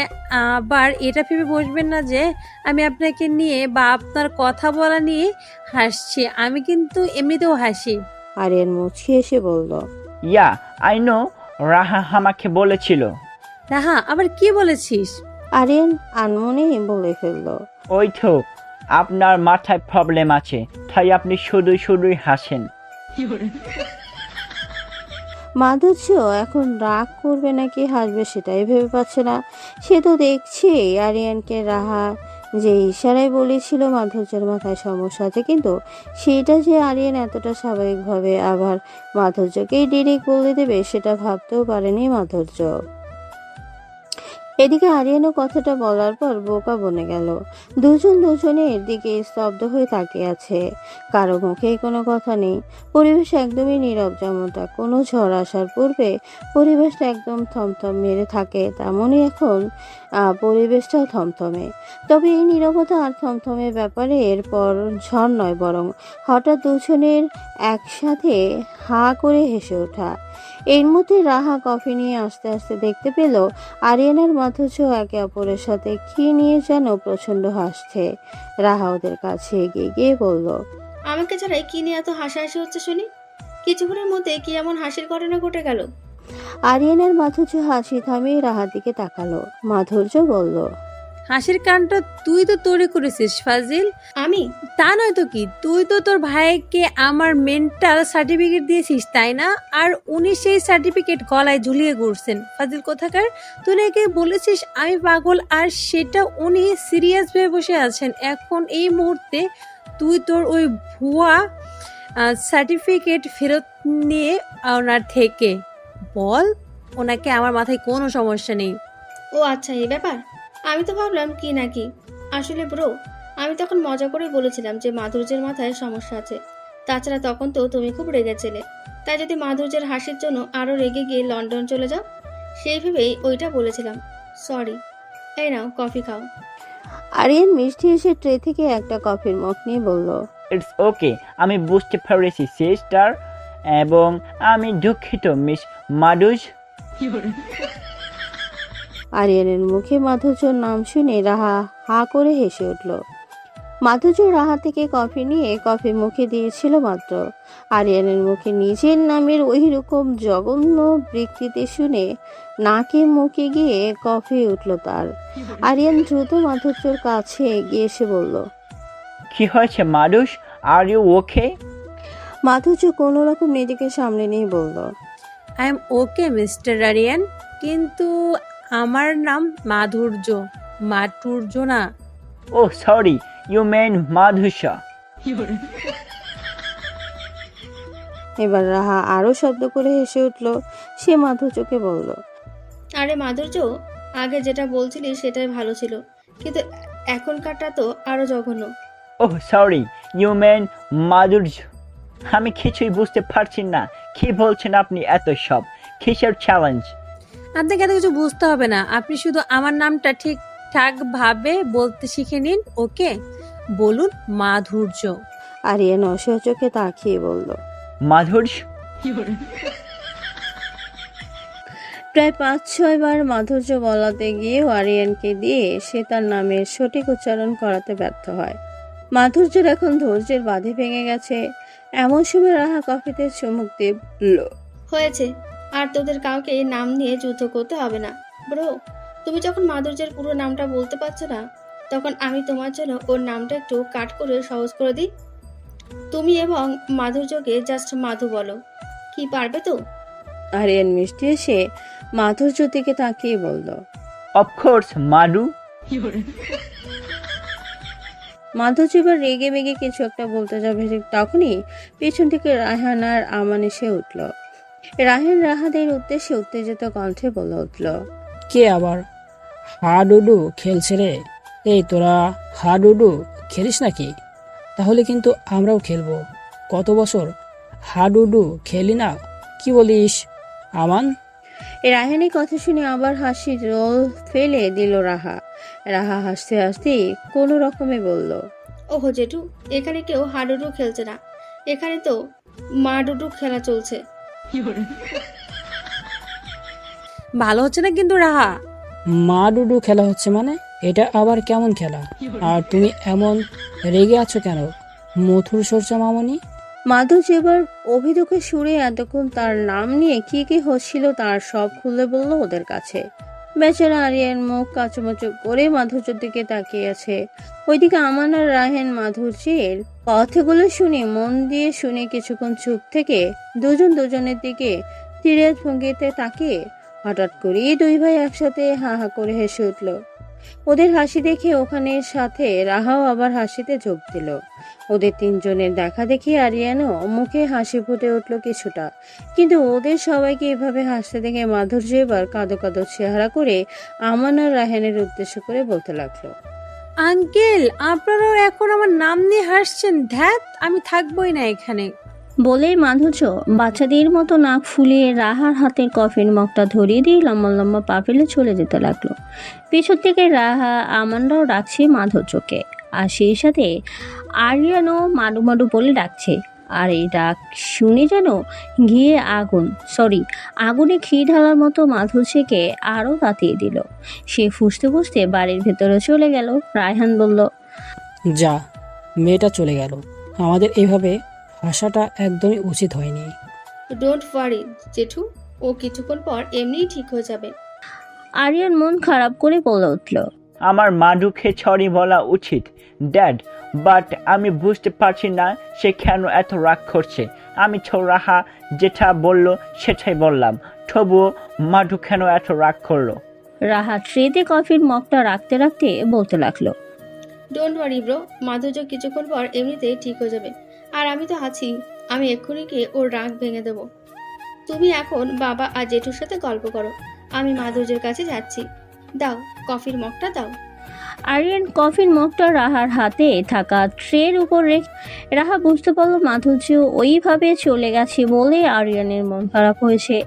Speaker 8: আবার এটা ভেবে বসবেন না যে আমি আপনাকে নিয়ে বা আপনার কথা বলা নিয়ে হাসছি। আমি কিন্তু এমনিতেও হাসি।
Speaker 1: আরিয়ান মুচকি এসে বলল।
Speaker 4: ইয়া আই নো, রাহা আমাকে বলেছিল।
Speaker 8: রাহা, আবার কি বলেছিস?
Speaker 1: আরিয়ান আনমনে বলে ফেলল।
Speaker 4: ওই তো, আপনার মাথায় প্রবলেম আছে, তাই আপনি শুধুই হাসেন।
Speaker 1: মাধুর্য এখন রাগ করবে নাকি হাসবে সেটাই ভেবে পাচ্ছে না। সে তো দেখছে আরিয়ানকে রাহা যে ইশারায় বলেছিল মাধুর্যের মাথায় সমস্যা আছে, কিন্তু সেটা যে আরিয়ান এতটা স্বাভাবিকভাবে আবার মাধুর্যকেই ডিরেক্ট বলে দেবে সেটা ভাবতেও পারেনি মাধুর্য। এদিকে আরিয়ানও কথাটা বলার পর বোকা বনে গেল। দুজনের দিকে স্তব্ধ হয়ে তাকিয়ে আছে। কারো মুখে কোনো কথা নেই। পরিবেশ একদমই নীরব, যেমনটা কোনো ঝড় আসার পূর্বে পরিবেশটা একদম থমথম মেরে থাকে, তেমনই এখন পরিবেশটাও থমথমে। তবে এই নীরবতা আর থমথমের ব্যাপারে এরপর ঝড় নয়, বরং হঠাৎ দুজনের একসাথে হা করে হেসে ওঠা। এর মধ্যে রাহা কফি নিয়ে আস্তে আস্তে দেখতে পেল আরিয়ানার মাধুর্য একে অপরের সাথে কি নিয়ে যেন প্রচন্ড হাসছে। রাহা ওদের কাছে এগিয়ে গিয়ে বলল।
Speaker 7: আমাকে ছাড়াই কি নিয়ে এত হাসাহাসি হচ্ছে শুনি? কিছুক্ষণের মধ্যে কি এমন হাসির ঘটনা ঘটে গেল?
Speaker 1: আরিয়ানার মাধুর্য হাসি থামিয়ে রাহার দিকে তাকালো। মাধুর্য বলল।
Speaker 8: হাসির কানটা তুই তো তৈরি করেছিস ফাজিল।
Speaker 7: আমি?
Speaker 8: তা নয় তো কি, তুই তো তোর ভাইকে আমার মেন্টাল সার্টিফিকেট দিয়েছিস, তাই না? আর উনি সেই সার্টিফিকেট গলায় ঝুলিয়ে ঘুরছেন। ফাজিল কোথাকার, তুই নাকি বলেছিস আমি পাগল, আর সেটা উনি সিরিয়াস ভেবে বসে আছেন। এখন এই মুহূর্তে তুই তোর ওই ভুয়া সার্টিফিকেট ফেরত নিয়ে ওনার থেকে বল ওনাকে আমার মাথায় কোনো সমস্যা নেই।
Speaker 7: ও আচ্ছা, এই ব্যাপার। আমি তো ভাবলাম কি নাকি। আসলে ব্রো, আমি তখন মজা করেই বলেছিলাম যে মাধুর্যের মাথায় সমস্যা আছে। তাছাড়া তখন তো তুমি খুব রেগেছিলে, তাই যদি মাধুর্যের হাসির জন্য আরো রেগে গিয়ে লন্ডন চলে যাও, সেই ভেবেই ওইটা বলেছিলাম। সরি, এই নাও কফি খাও।
Speaker 1: আরিয়ান মিষ্টি এসে ট্রে থেকে একটা কফির মগ নিয়ে বলল।
Speaker 4: ইটস ওকে, আমি বুঝতে পেরেছি সিস্টার, এবং আমি দুঃখিত মিস মাধুজ।
Speaker 1: আরিয়ানের মুখে মাধুর্যর নাম শুনে রাহা হা করে হেসে উঠল। মাধুর্য রাহা থেকে কফি নিয়ে কফি মুখে দিয়েছিল মাত্র। আরিয়ানের মুখে নিজের নামের ওই রকম জঘন্য বিকৃতি শুনে নাকে মুখে গিয়ে কফি উঠল তার। আরিয়ান দ্রুত মাধুর্যর কাছে এগিয়ে এসে বলল,
Speaker 4: কি হয়েছে মাধুস? Are you okay?
Speaker 1: মাধুর্য কোনো রকম নিজেকে সামলে নিয়ে বলল,
Speaker 8: I am okay mister Arian, কিন্তু আমার নাম মাধুর্য, মাধুর্য না।
Speaker 4: Oh sorry, you mean Madhusa.
Speaker 1: এবার রাহা আরো শব্দ করে হেসে উঠল। সে মাধুর্যকে বলল,
Speaker 7: আরে মাধুর্য, আগে যেটা বলছিলি সেটাই ভালো ছিল, কিন্তু এখনকারটা তো আরো জঘন্য।
Speaker 4: ওহ সরি, ইউ মেন মাধুর্য। আমি কিছুই বুঝতে পারছি না, কি বলছেন আপনি এত সব? কিসের চ্যালেঞ্জ?
Speaker 8: আপনাকে এত কিছু বুঝতে হবে না, আপনি শুধু আমার নামটা ঠিকঠাক ভাবে বলতে শিখে নিন। ওকে, বলুন মাধুর্য।
Speaker 1: আরিয়ান অসহায় চোখে তাকিয়ে বলল,
Speaker 4: মাধুর্য?
Speaker 1: প্রায় 5-6 বার মাধুর্য বলাতে গিয়েও আরিয়ানকে দিয়ে সে তার নামের সঠিক উচ্চারণ করাতে ব্যর্থ হয়। মাধুর্যের এখন ধৈর্যের বাঁধে ভেঙে গেছে। এমন সময় রাহা কফিতে চুমুক দিয়ে বলল,
Speaker 7: হয়েছে, আর তোদের কাউকে এই নাম নিয়ে যুদ্ধ করতে হবে না। ব্রো, তুমি যখন মাধুর্যের পুরো নামটা বলতে পারছো না, তখন আমি তোমার জন্য ওর নামটা একটু কাট করে সহজ করে দিই। তুমি এবং মাধুর্যকে জাস্ট মাধু বলো, কি পারবে তো?
Speaker 1: আরিয়ান মিষ্টি এসে মাধুর্যর দিকে তাকিয়ে বলল,
Speaker 4: অফকোর্স মাধু।
Speaker 1: মাধুর্য এবার রেগে মেগে কিছু একটা বলতে যাবে, ঠিক তখনই পেছন থেকে রায়হান আর আমান এসে উঠল। রায়হান রাহাদের উদ্দেশ্যে উত্তেজিত কণ্ঠে বলে উঠল,
Speaker 2: কে আবার হাডুডু খেলছে রে? এই তোরা হাডুডু খেলিস নাকি? তাহলে কিন্তু আমরাও খেলবো। কত বছর হাডুডু খেলি না, কি বলিস আমান?
Speaker 1: রায়হানের কথা শুনে আবার হাসির রোল ফেলে দিল রাহা। রাহা হাসতে হাসতে কোনো রকমে বলল,
Speaker 7: ওহো জেঠু, এখানে কেউ হাডুডু খেলছে না, এখানে তো মাডুডু খেলা চলছে।
Speaker 8: ভালো হচ্ছে না কিন্তু রাহা।
Speaker 2: মাডুডু খেলা হচ্ছে মানে? এটা আবার কেমন খেলা? আর তুমি এমন রেগে আছো কেন মথুর সরষা মামনি?
Speaker 1: মাধুর্য এবার অভিযোগের সুরে এতক্ষণ তার নাম নিয়ে কি কি হচ্ছিল তার সব খুলে বলল ওদের কাছে। বেচারা আরিয়ান মুখ কাচুমাচু করে মাধুর্যের দিকে তাকিয়ে আছে। ওইদিকে আমান আর রায়হান মাধুর্যের কথাগুলো শুনে মন দিয়ে শুনে কিছুক্ষণ চুপ থেকে দুজন দুজনের দিকে সিরিয়াস ভঙ্গিতে তাকিয়ে হঠাৎ করেই দুই ভাই একসাথে হা হা করে হেসে উঠল। ওদের হাসি দেখে ওখানে সাথে রাহাও আবার হাসিতে যোগ দিল। ওদের তিনজনের দেখা দেখি আরিয়ানও মুখে হাসি ফুটে উঠল কিছুটা, কিন্তু ওদের সবাইকে এভাবে হাসতে দেখে মাধুর্য এবার কাঁদো কাঁদো চেহারা করে আমান আর রায়হানের উদ্দেশ্য করে বলতে লাগলো,
Speaker 8: আঙ্কেল, আপনারাও এখন আমার নাম নিয়ে হাসছেন? ধ্যাত, আমি থাকবোই না এখানে।
Speaker 1: বলেই মাধুর্য বাচ্চাদের মতো নাক ফুলিয়ে রাহার হাতের কফির মগটা ধরিয়ে দিয়ে লম্বা লম্বা পা ফেলে চলে যেতে লাগলো। পিছন থেকে রাহা আমানরাও ডাকছে মাধুর্যকে, আর সেই সাথে আরিয়ানও মাডু মাডু বলে ডাকছে। আর এই ডাক শুনে যেন আগুনে ঘি ঢালার মতো মাধুর্যকে আরও তাতিয়ে দিল। সে ফুঁসতে ফুঁসতে বাড়ির ভেতরে চলে গেল। রায়হান বলল,
Speaker 2: যা, মেয়েটা চলে গেল। আমাদের এইভাবে হাসাটা একদমই উচিত হয়নি।
Speaker 7: ডোন্ট ওয়ারি জেঠু, ও কিছুক্ষণ পর এমনিই ঠিক হয়ে যাবে।
Speaker 1: আরিয়ান মন খারাপ করে বলে উঠল,
Speaker 4: আমার মাধুকে সরি বলা উচিত ড্যাড, বাট আমি বুঝতে পারছি না সে কেন এত রাগ করছে। আমি তো রাহা যেটা বলল সেটাই বললাম, তবুও মাধু কেন এত রাগ করলো?
Speaker 1: রাহা ট্রেতে কফির মগটা রাখতে রাখতে বলতে লাগলো,
Speaker 7: ডোন্ট ওয়ারি ব্রো, মাধুর্য কিছুক্ষণ পর এমনিতেই ঠিক হয়ে যাবে। আর আমি তো আছি, আমি এক্ষুনি গিয়ে ওর রাগ ভেঙে দেবো। তুমি এখন বাবা আর জেঠুর সাথে গল্প করো, আমি মাধুর্যের কাছে যাচ্ছি। দাও, কফির মগটা দাও।
Speaker 1: আরিয়ান কফির মগটা রাহার হাতে থাকা ট্রের উপর রেখে রাহা বুঝতে পারলো মাধুর্য ওইভাবে চলে গেছে বলে আরিয়ানের মন খারাপ হয়েছে।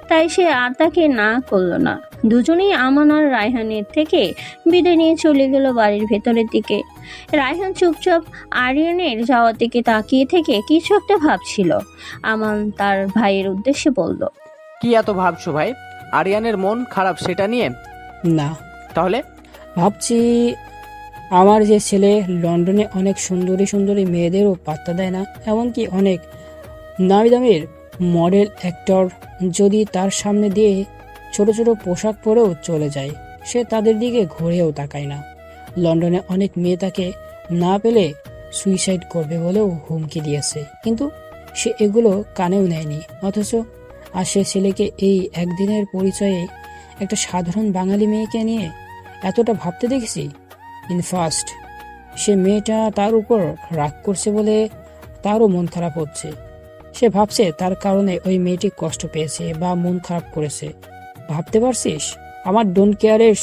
Speaker 1: তাই সে আর তাকে না করলো না। দুজনেই আমান আর রায়হানের থেকে বিদায় নিয়ে চলে গেল বাড়ির ভেতরের দিকে। রায়হান চুপচাপ আরিয়ানের যাওয়ার দিকে তাকিয়ে থেকে কিছু একটা ভাবছিল। আমান তার ভাইয়ের উদ্দেশ্যে বলল,
Speaker 5: কি এত ভাবছো ভাই? আরিয়ানের মন খারাপ সেটা নিয়ে?
Speaker 2: না,
Speaker 5: তাহলে?
Speaker 2: ভাবছি আমার যে ছেলে লন্ডনে অনেক সুন্দরী সুন্দরী মেয়েদেরও পাত্তা দেয় না, এমনকি অনেক নামি দামির মডেল অ্যাক্টর যদি তার সামনে দিয়ে ছোট ছোট পোশাক পরেও চলে যায়, সে তাদের দিকে ঘুরেও তাকায় না। লন্ডনে অনেক মেয়ে তাকে না পেলে সুইসাইড করবে বলেও হুমকি দিয়েছে, কিন্তু সে এগুলো কানেও নেয়নি। অথচ আর সে ছেলেকে এই একদিনের পরিচয়ে একটা সাধারণ বাঙালি মেয়েকে নিয়ে এতটা ভাবতে দেখেছি। ইনফাস্ট সে মেয়েটা তার উপর রাগ করছে বলে তারও মন খারাপ হচ্ছে। সে ভাবছে তার কারণে ওই মেয়েটি কষ্ট পেয়েছে বা মন খারাপ করেছে। ভাবতে পারছিস, আমার ডোন্ট কেয়ারের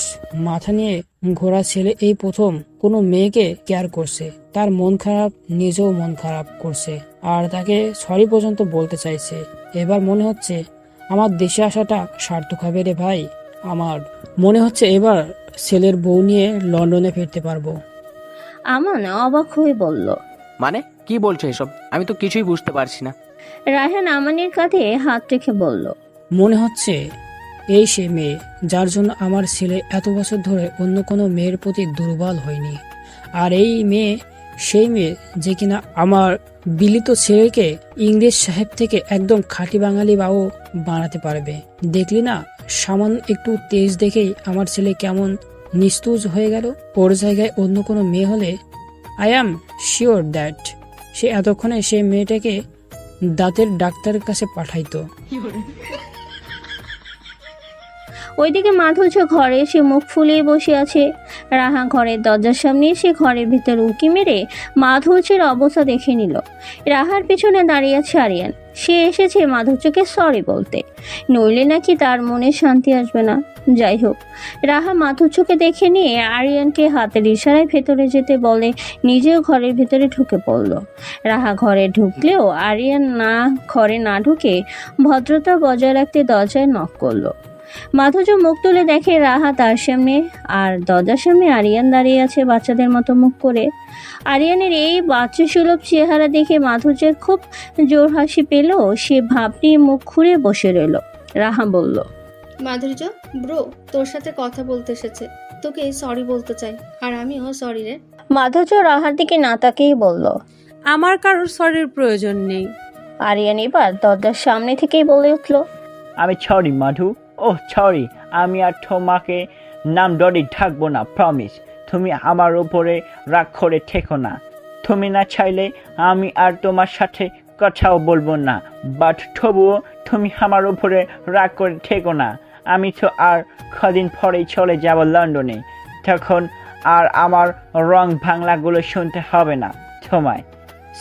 Speaker 2: মাথা নিয়ে ঘোরা ছেলে এই প্রথম কোনো মেয়েকে কেয়ার করছে। তার মন খারাপ, নিজেও মন খারাপ করছে, আর তাকে সরি পর্যন্ত বলতে চাইছে। এবার মনে হচ্ছে আমার দেশে আসাটা সার্থক হবে রে ভাই। আমার মনে হচ্ছে এবার ছেলের বউ নিয়ে লন্ডনে ফিরতে পারবো।
Speaker 1: আমান অবাক হয়ে বলল।
Speaker 5: মানে কি বলছো এসব? আমি তো কিছুই বুঝতে পারছি না।
Speaker 1: রায়হান আমানের কাঁধে হাত রেখে বলল।
Speaker 2: মনে হচ্ছে এই সে মেয়ে যার জন্য আমার ছেলে এত বছর ধরে অন্য কোনো মেয়ের প্রতি দুর্বল হয়নি। আর এই মেয়ে সেই মেয়ে যে কিনা আমার বিলিত ছেলেকে ইংরেজ সাহেব থেকে একদম খাঁটি বাঙালি বাবু বানাতে পারবে। দেখলি না, সামান্য একটু তেজ দেখেই আমার ছেলে কেমন নিস্তুজ হয়ে গেল। ওর জায়গায় অন্য কোনো মেয়ে হলে আই অ্যাম শিওর দ্যাট সে এতক্ষণে সে মেয়েটাকে দাঁতের ডাক্তারের কাছে পাঠাইতো।
Speaker 1: ওইদিকে মাধুর্য ঘরে এসে মুখ ফুলিয়ে বসে আছে। রাহা ঘরের দরজার সামনে এসে ঘরের ভিতর উঁকি মেরে মাধুর্যের অবস্থা দেখে নিল। রাহার পিছনে দাঁড়িয়ে আছে আরিয়ান। সে এসেছে মাধুর্যকে সরি বলতে, নইলে নাকি তার মনে শান্তি আসবে না। যাই হোক, রাহা মাধুর্যকে দেখে নিয়ে আরিয়ানকে হাতের ইশারায় ভেতরে যেতে বলে নিজেও ঘরের ভেতরে ঢুকে পড়ল। রাহা ঘরে ঢুকলেও আরিয়ান ঘরে না ঢুকে ভদ্রতা বজায় রাখতে দরজায় নক করলো। মাধুর্য মুখ তুলে দেখে রাহা তার সামনে, আর দরজার সামনে আরিয়ান দাঁড়িয়ে আছে বাচ্চাদের মতো মুখ করে। আরিয়ানের এই বাচ্চা সুলভ চেহারা দেখে মাধুর্যের খুব জোর হাসি পেল। সে ভাব নিয়ে মুখ খুঁড়ে বসে রইল। রাহা বলল,
Speaker 7: মাধুর্য ব্রো তোর সাথে কথা বলতে এসেছে, তোকে সরি বলতে চাই। আর আমিও সরি রে।
Speaker 1: মাধুর্য রাহার দিকে না তাকিয়ে বলল,
Speaker 8: আমার কারোর সরির প্রয়োজন নেই।
Speaker 1: আরিয়ান এবার দরজার সামনে থেকেই বলে উঠল,
Speaker 4: আমি সরি মাধু, ওহ সরি, আমি আর তোমাকে নাম ধরে থাকবো না, প্রমিস। তুমি আমার উপরে রাগ করে থেকো না। তুমি না চাইলে আমি আর তোমার সাথে কথাও বলবো না, বাট তবুও তুমি আমার উপরে রাগ করে থেকো না। আমি তো আর কদিন পরেই চলে যাব লন্ডনে, তখন আর আমার রং বাংলাগুলো শুনতে হবে না তোমায়।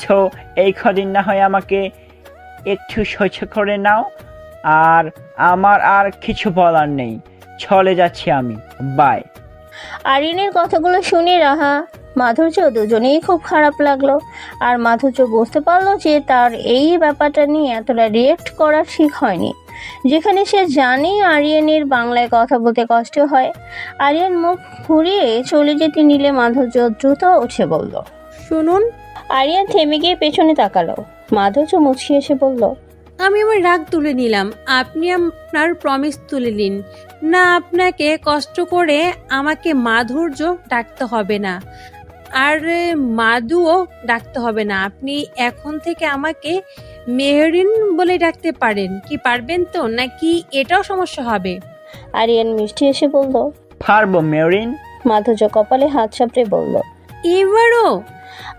Speaker 4: সো এই কদিন না হয় আমাকে একটু সহ্য করে নাও। আর আমার আর কিছু বলার নেই, চলে যাচ্ছি আমি, বাই।
Speaker 1: আরিয়ানের কথাগুলো শুনে রাহা মাধুর্য দুজনেই খুব খারাপ লাগলো। আর মাধুর্য বুঝতে পারলো যে তার এই ব্যাপারটা নিয়ে এতটা রিয়েক্ট করা ঠিক হয়নি, যেখানে সে জানে আরিয়ানের বাংলায় কথা বলতে কষ্ট হয়। আরিয়ান মুখ ঘুরিয়ে চলে যেতে নিলে মাধুর্য দ্রুত উঠে বলল,
Speaker 8: শুনুন।
Speaker 1: আরিয়ান থেমে গিয়ে পেছনে তাকালো। মাধুর্য মুছিয়ে এসে বলল,
Speaker 8: আমি আমার রাগ তুলে নিলাম, আপনি আপনার প্রমিস তুলে নিন না। আপনাকে কষ্ট করে আমাকে মাধুর্য ডাকতে হবে না, আর মাধুও ডাকতে হবে না। আপনি এখন থেকে আমাকে মেহরিন বলে ডাকতে পারেন। কি পারবেন তো, নাকি এটাও সমস্যা হবে?
Speaker 1: আরিয়ান মিষ্টি এসে বলল,
Speaker 4: পারবো মেরিন।
Speaker 1: মাধুর্য কপালে হাত চাপড়ে বলল,
Speaker 8: এবারও?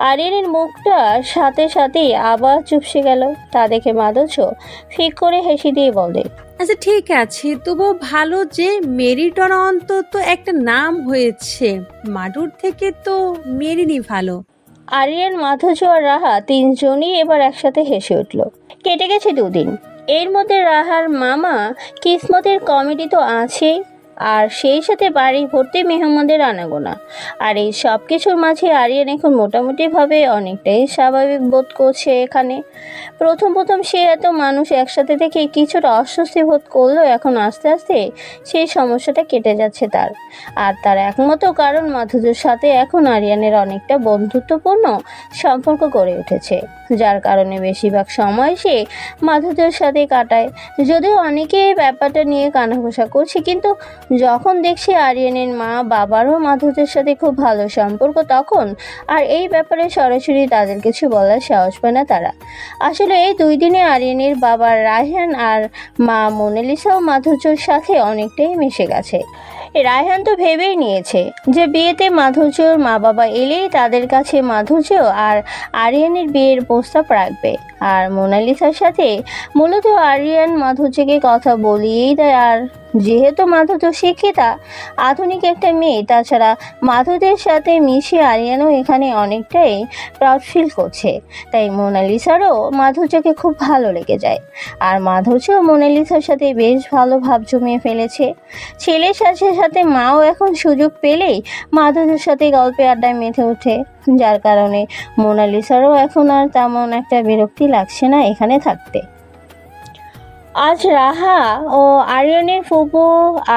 Speaker 1: আরিয়ানের মুখটা সাথে সাথেই আবার চুপসে গেল। তা দেখে মাধুর্য ফিক করে হেসে দিয়ে বলে,
Speaker 8: আচ্ছা ঠিক আছে, তবু ভালো যে মেরিটন অন্তত একটা নাম হয়েছে। মাধুর থেকে তো মেরিনই ভালো।
Speaker 1: আরিয়ান, মাধুর্য আর রাহা তিনজনই এবার একসাথে হেসে উঠল। কেটে গেছে 2 দিন। এর মধ্যে রাহার মামা কিসমতের কমেডি তো আছেই, আর সেই সাথে বাড়ি ভর্তি মেহমানদের আনাগোনা। আর এই সব কিছুর মাঝে আরিয়ান এখন মোটামুটিভাবে অনেকটাই স্বাভাবিক বোধ করছে এখানে। প্রথম সে এত মানুষ একসাথে থেকে কিছুটা অস্বস্তি বোধ করলেও এখন আস্তে আস্তে সেই সমস্যাটা কেটে যাচ্ছে তার। আর তার একমাত্র কারণ মাধুর্যের সাথে এখন আরিয়ানের অনেকটা বন্ধুত্বপূর্ণ সম্পর্ক গড়ে উঠেছে, যার কারণে বেশিরভাগ সময় সে মাধুর্যের সাথে কাটায়। যদিও অনেকে এই ব্যাপারটা নিয়ে কানাঘোষা করছে, কিন্তু যখন দেখছে আরিয়ানের মা বাবারও মাধুর্যের সাথে খুব ভালো সম্পর্ক তখন আর এই ব্যাপারে সরাসরি তাদের কিছু বলার সাহস পায় না তারা। আসলে এই 2 দিনে আরিয়ানের বাবা রায়হান আর মা মোনালিসাও মাধুর্যর সাথে অনেকটাই মিশে গেছে। রায়হান তো ভেবেই নিয়েছে যে বিয়েতে মাধুর্যর মা বাবা এলেই তাদের কাছে মাধুর্য আর আরিয়ানের বিয়ের প্রস্তাব রাখবে। আর মোনালিসার সাথে মূলত আরিয়ান মাধুর্যকে কথা বলিয়েই দেয়। আর যেহেতু মাধুর্য শিক্ষিতা আধুনিক একটা মেয়ে, তাছাড়া মাধুর্যের সাথে মিশে আরিয়ানও এখানে অনেকটাই প্রাউড ফিল করছে, তাই মোনালিসারও মাধুর্যকে খুব ভালো লেগে যায়। আর মাধুর্য মোনালিসার সাথে বেশ ভালো ভাব জমিয়ে ফেলেছে। ছেলের সাথে সাথে মাও এখন সুযোগ পেলেই মাধুর্যের সাথে গল্পে আড্ডায় মেতে ওঠে, যার কারণে মোনালিসারও এখন আর তেমন একটা বিরক্তি লাগছে না এখানে থাকতে। আজ রাহা ও আরিয়ানের ফুপু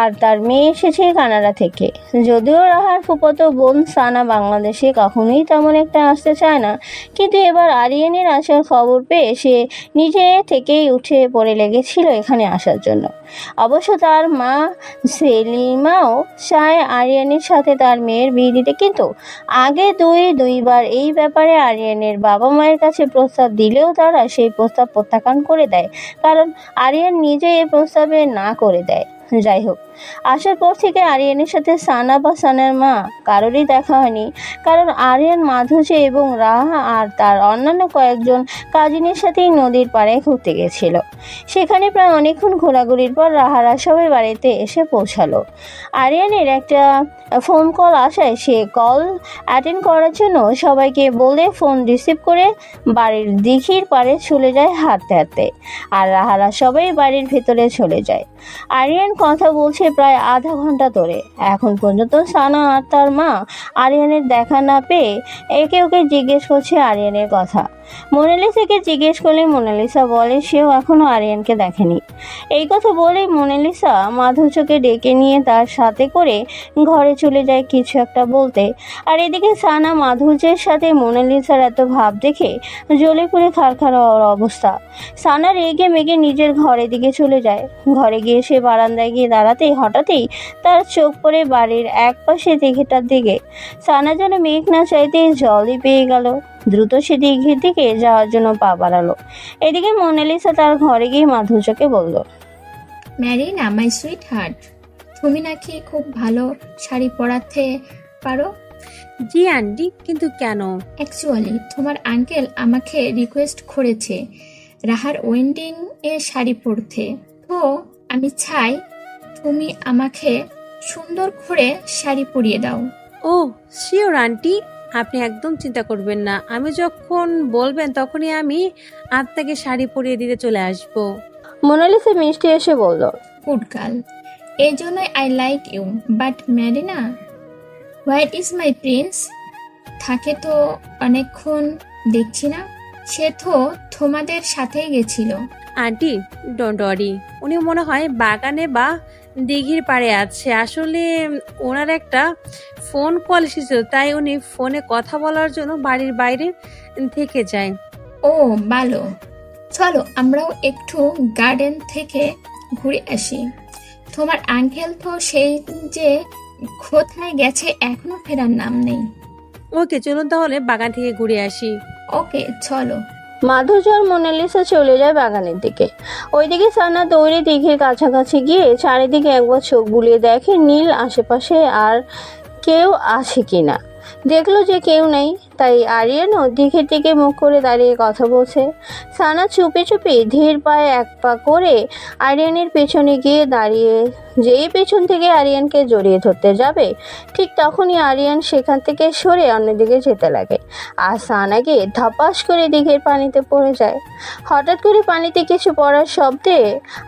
Speaker 1: আর তার মেয়ে এসেছে কানাডা থেকে। যদিও রাহার ফুফাতো বোন সানা বাংলাদেশে কখনোই তেমন একটা আসতে চায় না, কিন্তু এবার আরিয়ানের আসার খবর পেয়ে সে নিজে থেকেই উঠে পড়ে লেগেছিল এখানে আসার জন্য। অবশ্য তার মা সেলিমাও চায় আরিয়ানের সাথে তার মেয়ের বিয়ে দিতে, কিন্তু আগে দুইবার এই ব্যাপারে আরিয়ানের বাবা মায়ের কাছে প্রস্তাব দিলেও তারা সেই প্রস্তাব প্রত্যাখ্যান করে দেয়, কারণ আরিয়ান নিজে এই প্রস্তাবে না করে দেয়। যাই হোক, আসার পর থেকে আরিয়ানের সাথে সানা বা সানার মা কারোরই দেখা হয়নি, কারণ আরিয়ান মাধুর্য এবং রাহা আর তার অন্যান্য কয়েকজন কাজিনের সাথেই নদীর পাড়ে ঘুরতে গেছিল। সেখানে প্রায় অনেকক্ষণ ঘোরাঘুরির পর রাহারা সবাই বাড়িতে এসে পৌঁছালো। আরিয়ানের একটা ফোন কল আসায় সে কল অ্যাটেন্ড করার জন্য সবাইকে বলে ফোন রিসিভ করে বাড়ির দিঘির পাড়ে চলে যায় হাঁটতে হাঁটতে। আর রাহারা সবাই বাড়ির ভেতরে চলে যায়। আরিয়ান কথা বলছে প্রায় আধা ঘন্টা ধরে। এখন পর্যন্ত সানা আর তার মা আরিয়ানের দেখা না পেয়ে একে ওকে জিজ্ঞেস করছে আরিয়ানের কথা। মোনালিসাকে জিজ্ঞেস করলে মোনালিসা বলে সেও এখনো আরিয়ানকে দেখেনি। এই কথা বলে মোনালিসা মাধুর্যকে ডেকে নিয়ে তার সাথে করে ঘরে চলে যায় কিছু একটা বলতে। আর এদিকে সানা মাধুর্যের সাথে মোনালিসার এত ভাব দেখে জ্বলে পুড়ে খারখার অবস্থা। সানা রেগে মেগে নিজের ঘরের দিকে চলে যায়। ঘরে গিয়ে সে বারান্দায় গিয়ে দাঁড়াতেই হঠাৎই তার চোখ পড়ে বাড়ির এক পাশে দিঘিটার দিকে। সানা যেন মেঘ না চাইতেই জলই পেয়ে গেল। দ্রুত সে দিঘির দিকে যাওয়ার জন্য পা বাড়ালো। এদিকে মোনালিসা তার ঘরে গিয়ে মাধুর্যকে বলল,
Speaker 3: ম্যারিনা, মাই সুইট হার্ট, তুমি নাকি খুব ভালো শাড়ি পরাতে পারো।
Speaker 8: জি আন্টি, কিন্তু কেন?
Speaker 3: অ্যাকচুয়ালি তোমার আঙ্কেল আমাকে রিকোয়েস্ট করেছে রাহার ওয়েডিং এ শাড়ি পরতে, তো আমি চাই তুমি আমাকে সুন্দর করে শাড়ি পরিয়ে দাও।
Speaker 8: ও শিওর আন্টি, আপনি একদম চিন্তা করবেন না। আমি যখন বলবেন তখনই আমি আপনাকে শাড়ি পরিয়ে দিতে চলে আসবো।
Speaker 1: মোনালিসা মিষ্টি এসে বলল,
Speaker 3: গুড গার্ল, এই জন্যই I like you. But Marina, what is my prince? থাকে তো অনেকক্ষণ দেখছি না। সে তো তোমাদের সাথেই গেছিল।
Speaker 8: আন্টি ডোন্ট ওয়ারি, উনি মনে হয় বাগানে বা দিঘির পাড়ে আছে। আসলে ওনার একটা ফোন কল এসেছিল, তাই উনি ফোনে কথা বলার জন্য বাড়ির বাইরে থেকে যায়।
Speaker 3: ও ভালো, চলো আমরাও একটু গার্ডেন থেকে ঘুরে আসি। তোমার আঙ্কেল তো সেই যে কোথায় গেছে এখনো ফেরার নাম নেই।
Speaker 8: ওকে চলুন তাহলে বাগান থেকে ঘুরে আসি।
Speaker 3: ওকে চলো।
Speaker 1: মাধুর্য আর মোনালিসা চলে যায় বাগানের দিকে। ওইদিকে সানা দৌড়ে দিঘির কাছাকাছি গিয়ে চারিদিকে একবার চোখ বুলিয়ে দেখে নীল আশেপাশে আর কেউ আছে কিনা। দেখলো যে কেউ নেই, তাই আরিয়ানও দিঘির দিকে মুখ করে দাঁড়িয়ে কথা বলছে। সানা চুপি চুপি ধীর পায়ে এক পা করে আরিয়ানের পেছনে গিয়ে দাঁড়িয়ে যেই পেছন থেকে আরিয়ানকে জড়িয়ে ধরতে যাবে, ঠিক তখনই আরিয়ান সেখান থেকে সরে অন্যদিকে যেতে লাগে। আর সানা গিয়ে ধপাস করে দিঘির পানিতে পড়ে যায়। হঠাৎ করে পানিতে কিছু পড়ার শব্দে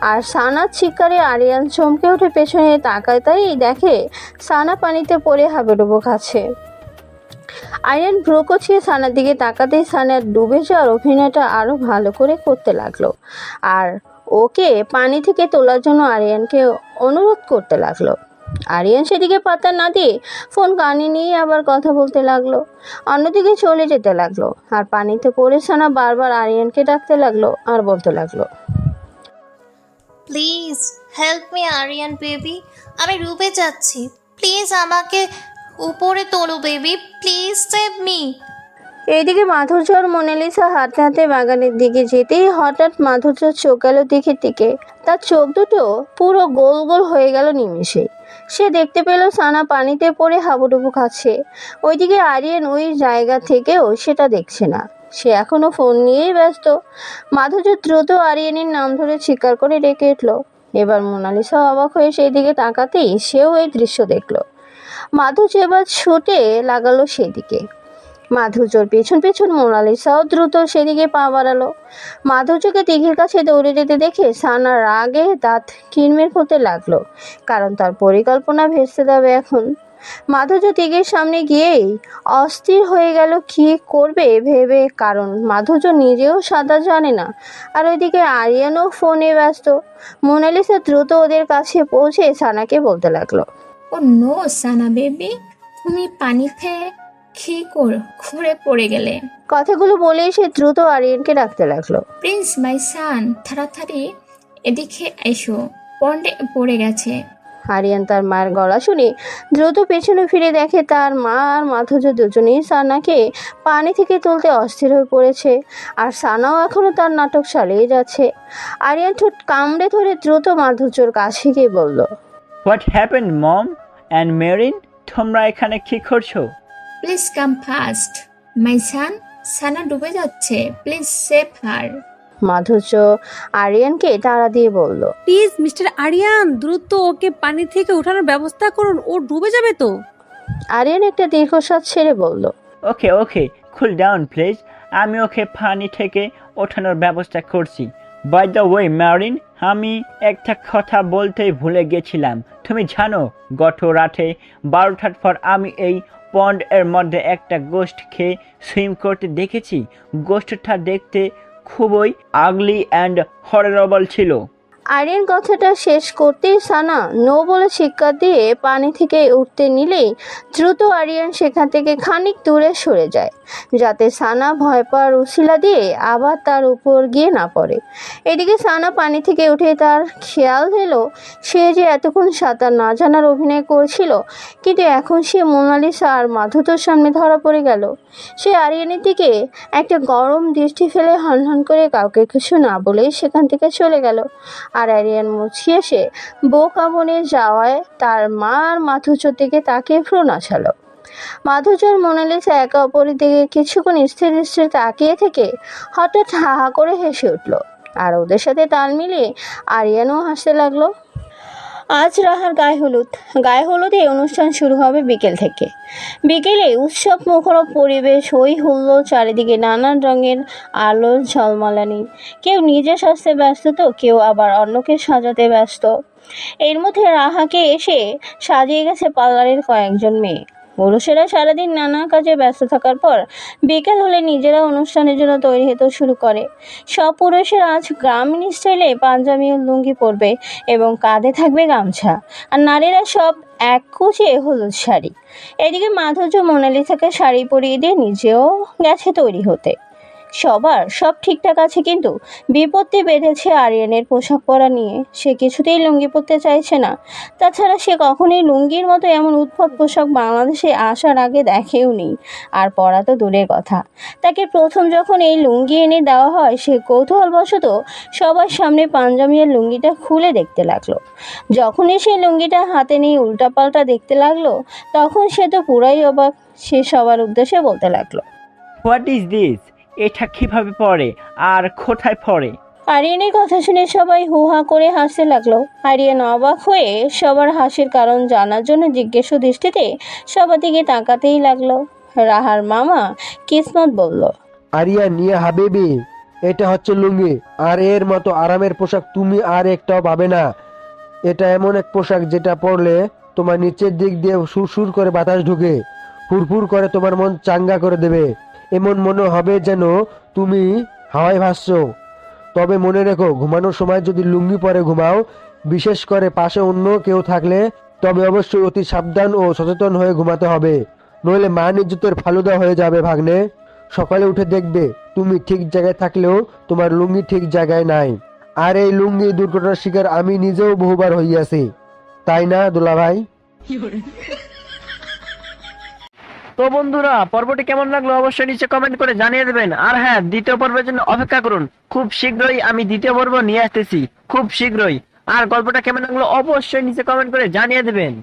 Speaker 1: আর সানার চিৎকারে আরিয়ান চমকে উঠে পেছনে তাকায়, তাই দেখে সানা পানিতে পড়ে হাবুডুবু খাচ্ছে। আরিয়ান ভ্রু কচিয়ে সানার দিকে তাকাতেই সানার ডুবে যাওয়ার অভিনয়টা আরো ভালো করে করতে লাগলো আর ওকে পানি থেকে তোলার জন্য আরিয়ানকে অনুরোধ করতে লাগলো। আরিয়ান সেদিকে পাত্তা না দিয়ে ফোন কানে নিয়ে আবার কথা বলতে লাগলো, অন্যদিকে চলে যেতে লাগলো। আর পানিতে পড়ে সানা বারবার আরিয়ানকে ডাকতে লাগলো আর বলতে লাগলো,
Speaker 10: please help me Arian baby, আমি ডুবে যাচ্ছি, প্লিজ আমাকে উপরে তোলো বেবি, প্লিজ সেভ মি।
Speaker 1: এইদিকে মাধুর্য আর মোনালিসা হাঁটতে হাঁটতে বাগানের দিকে যেতেই হঠাৎ মাধুর্য চোখ গেল দিকের দিকে। তার চোখ দুটো পুরো গোল গোল হয়ে গেল নিমেষে। সে দেখতে পেল সানা পানিতে পড়ে হাবুডুবু খাচ্ছে। ওইদিকে আরিয়ান ওই জায়গা থেকেও সেটা দেখছে না, সে এখনো ফোন নিয়েই ব্যস্ত। মাধুর্য দ্রুত আরিয়ানের নাম ধরে চিৎকার করে ডেকে উঠল। এবার মোনালিসা অবাক হয়ে সেই দিকে তাকাতেই সেও এই দৃশ্য দেখলো। মাধুর্য এবার ছুটে লাগালো সেদিকে। মাধুর্যর পেছন পেছন মোনালিসাও দ্রুত সেদিকে পা বাড়ালো। মাধুর্যকে দিঘির কাছে দৌড়ে যেতে দেখে সানা রাগে দাঁত কিরমির করতে লাগলো, কারণ তার পরিকল্পনা ভেস্তে দেবে এখন। মাধুর্য দিঘির সামনে গিয়েই অস্থির হয়ে গেল কি করবে ভেবে, কারণ মাধুর্য নিজেও সাঁতার জানে না, আর ওইদিকে আরিয়ানও ফোনে ব্যস্ত। মোনালিসা দ্রুত ওদের কাছে পৌঁছে সানাকে বলতে লাগলো,
Speaker 3: ও নো সানা বেবি, তুমি পানিতে ঘুরে পড়ে গেলে।
Speaker 1: কথাগুলো বলে সে দ্রুত আরিয়ানকে ডাকতে লাগলো।
Speaker 3: প্রিন্স মাই সান, তাড়াতাড়ি এদিকে এসো, পন্ডে পড়ে গেছে।
Speaker 1: আরিয়ান তার মায়ের গলা শুনে দ্রুত পেছনে ফিরে দেখে তার মা আর মাধুর্য দুজনেই সানাকে পানি থেকে তুলতে অস্থির হয়ে পড়েছে, আর সানাও এখনো তার নাটক চালিয়ে যাচ্ছে। আরিয়ান ঠোঁট কামড়ে ধরে দ্রুত মাধুর্যর কাছে গিয়ে বলল,
Speaker 4: what happen mom and Marin, তোমরা এখানে কি করছো?
Speaker 3: প্লিজ কাম ফাস্ট মাই সান, সানা ডুবে যাচ্ছে, প্লিজ সেভ হার।
Speaker 1: মাধুর্য আরিয়ানকে তাড়া দিয়ে বলল,
Speaker 8: প্লিজ মিস্টার আরিয়ান, দ্রুত ওকে পানি থেকে ওঠানোর ব্যবস্থা করুন, ও ডুবে যাবে তো।
Speaker 1: আরিয়ান একটা দীর্ঘশ্বাস ছেড়ে বলল,
Speaker 4: ওকে ওকে, কুল ডাউন প্লিজ, আমি ওকে পানি থেকে ওঠানোর ব্যবস্থা করছি। বাই দ্য ওয়ে মেরিন, আমি একটা কথা বলতেই ভুলে গেছিলাম। তুমি জানো গত রাতে 12টার পর আমি এই পন্ড এর মধ্যে একটা গোস্ট খেয়ে সুইম করতে দেখেছি। গোস্টটা দেখতে খুবই আগলি অ্যান্ড হরেবল ছিল।
Speaker 1: আরিয়ান কথাটা শেষ করতেই সানা নো বলে চিৎকার দিয়ে পানি থেকে উঠতে নিলেই দ্রুত আরিয়ান সেখান থেকে খানিক দূরে সরে যায়, যাতে সানা ভয় পাওয়ার উছিলা দিয়ে আবার তার উপর গিয়ে না পড়ে। এদিকে সানা পানি থেকে উঠে তার খেয়াল দিল সে যে এতক্ষণ সাঁতার না জানার অভিনয় করছিল, কিন্তু এখন সে মোনালিসা আর মাধুর্যর সামনে ধরা পড়ে গেল। সে আরিয়ানের দিকে একটা গরম দৃষ্টি ফেলে হনহন করে কাউকে কিছু না বলেই সেখান থেকে চলে গেল। আর আরিয়ান মুছিয়ে এসে বোকা বনে যাওয়ায় তার মা আর মাধুর্যর দিকে তাকিয়ে ভ্রু নাচালো। মাধুর্য আর মোনালিসা একে অপরের দিকে কিছুক্ষণ স্থির স্থির তাকিয়ে থেকে হঠাৎ হা হা করে হেসে উঠল, আর ওদের সাথে তাল মিলিয়ে আরিয়ানও হাসতে লাগলো। আজ রাহার গায়ে হলুদে অনুষ্ঠান শুরু হবে বিকেল থেকে। বিকেলে উৎসব মুখর পরিবেশ, হই হুল্লোড়, চারিদিকে নানান রঙের আলোর ঝলমলানি। কেউ নিজে সাজতে ব্যস্ত তো কেউ আবার অন্যকে সাজাতে ব্যস্ত। এর মধ্যে রাহাকে এসে সাজিয়ে গেছে পার্লারের কয়েকজন মেয়ে। পুরুষেরা সারাদিন নানা কাজে ব্যস্ত থাকার পর বিকেল হলে নিজেরা অনুষ্ঠানের জন্য তৈরি হতে শুরু করে। সব পুরুষেরা আজ গ্রামীণ স্টাইলে পাঞ্জাবি ও লুঙ্গি পরবে এবং কাঁধে থাকবে গামছা, আর নারীরা সব এক কুচিয়ে হলুদ শাড়ি। এদিকে মাধুর্য মোনালিসাকে শাড়ি পরিয়ে দিয়ে নিজেও গেছে তৈরি হতে। সবার সব ঠিকঠাক আছে, কিন্তু বিপত্তি বেঁধেছে আরিয়ানের পোশাক পরা নিয়ে। সে কিছুতেই লুঙ্গি পরতে চাইছে না। তাছাড়া সে কখনোই লুঙ্গির মতো এমন উদ্ভট পোশাক বাংলাদেশে আসার আগে দেখেও নি, আর পরা তো দূরের কথা। তাকে প্রথম যখন এই লুঙ্গি এনে দেওয়া হয় সে কৌতূহলবশত সবার সামনে পাঞ্জাবির লুঙ্গিটা খুলে দেখতে লাগলো। যখনই সে লুঙ্গিটা হাতে নিয়ে উল্টাপাল্টা দেখতে লাগলো তখন সে তো পুরাই অবাক। সে সবার উদ্দেশ্যে বলতে লাগলো,
Speaker 4: হোয়াট ইজ দিস? এটা কিভাবে পড়ে আর কোথায় পড়ে?
Speaker 1: আরিয়ানের কথা শুনে সবাই হুহা করে হাসতে লাগলো। আরিয়ান অবাক হয়ে সবার হাসির কারণ জানার জন্য জিজ্ঞেস দৃষ্টিতে সবার দিকে তাকাতেই লাগলো। রাহার মামা কিসমত বলল,
Speaker 9: আরিয়ান ইয়া হাবিবি, এটা হচ্ছে লুঙ্গি, আর এর মতো আরামের পোশাক তুমি আর একটাও পাবে না। এটা এমন এক পোশাক যেটা পরলে তোমার নিচের দিক দিয়ে সুরসুর করে বাতাস ঢুকে ফুরফুর করে তোমার মন চাঙ্গা করে দেবে। এমন মনে হবে যেন তুমি হাওয়ায় ভাসছো। তবে মনে রেখো, ঘুমানোর সময় যদি লুঙ্গি পরে ঘুমাও, বিশেষ করে পাশে অন্য কেউ থাকলে, তবে অবশ্যই অতি সাবধান ও সচেতন হয়ে ঘুমাতে হবে, নইলে মান ইজ্জতের ফালুদা হয়ে যাবে ভাগ্নে। সকালে উঠে দেখবে তুমি ঠিক জায়গায় থাকলেও তোমার লুঙ্গি ঠিক জায়গায় নাই। আর এই লুঙ্গি দুর্ঘটনার শিকার আমি নিজেও বহুবার হইয়াছি, তাই না দুলাভাই?
Speaker 11: তো বন্ধুরা, পর্বটি কেমন লাগলো অবশ্যই নিচে কমেন্ট করে জানিয়ে দেবেন। আর হ্যাঁ, দ্বিতীয় পর্বের জন্য অপেক্ষা করুন, খুব শীঘ্রই আমি দ্বিতীয় পর্ব নিয়ে আসতেছি, খুব শীঘ্রই। আর গল্পটা কেমন লাগলো অবশ্যই নিচে কমেন্ট করে জানিয়ে দেবেন।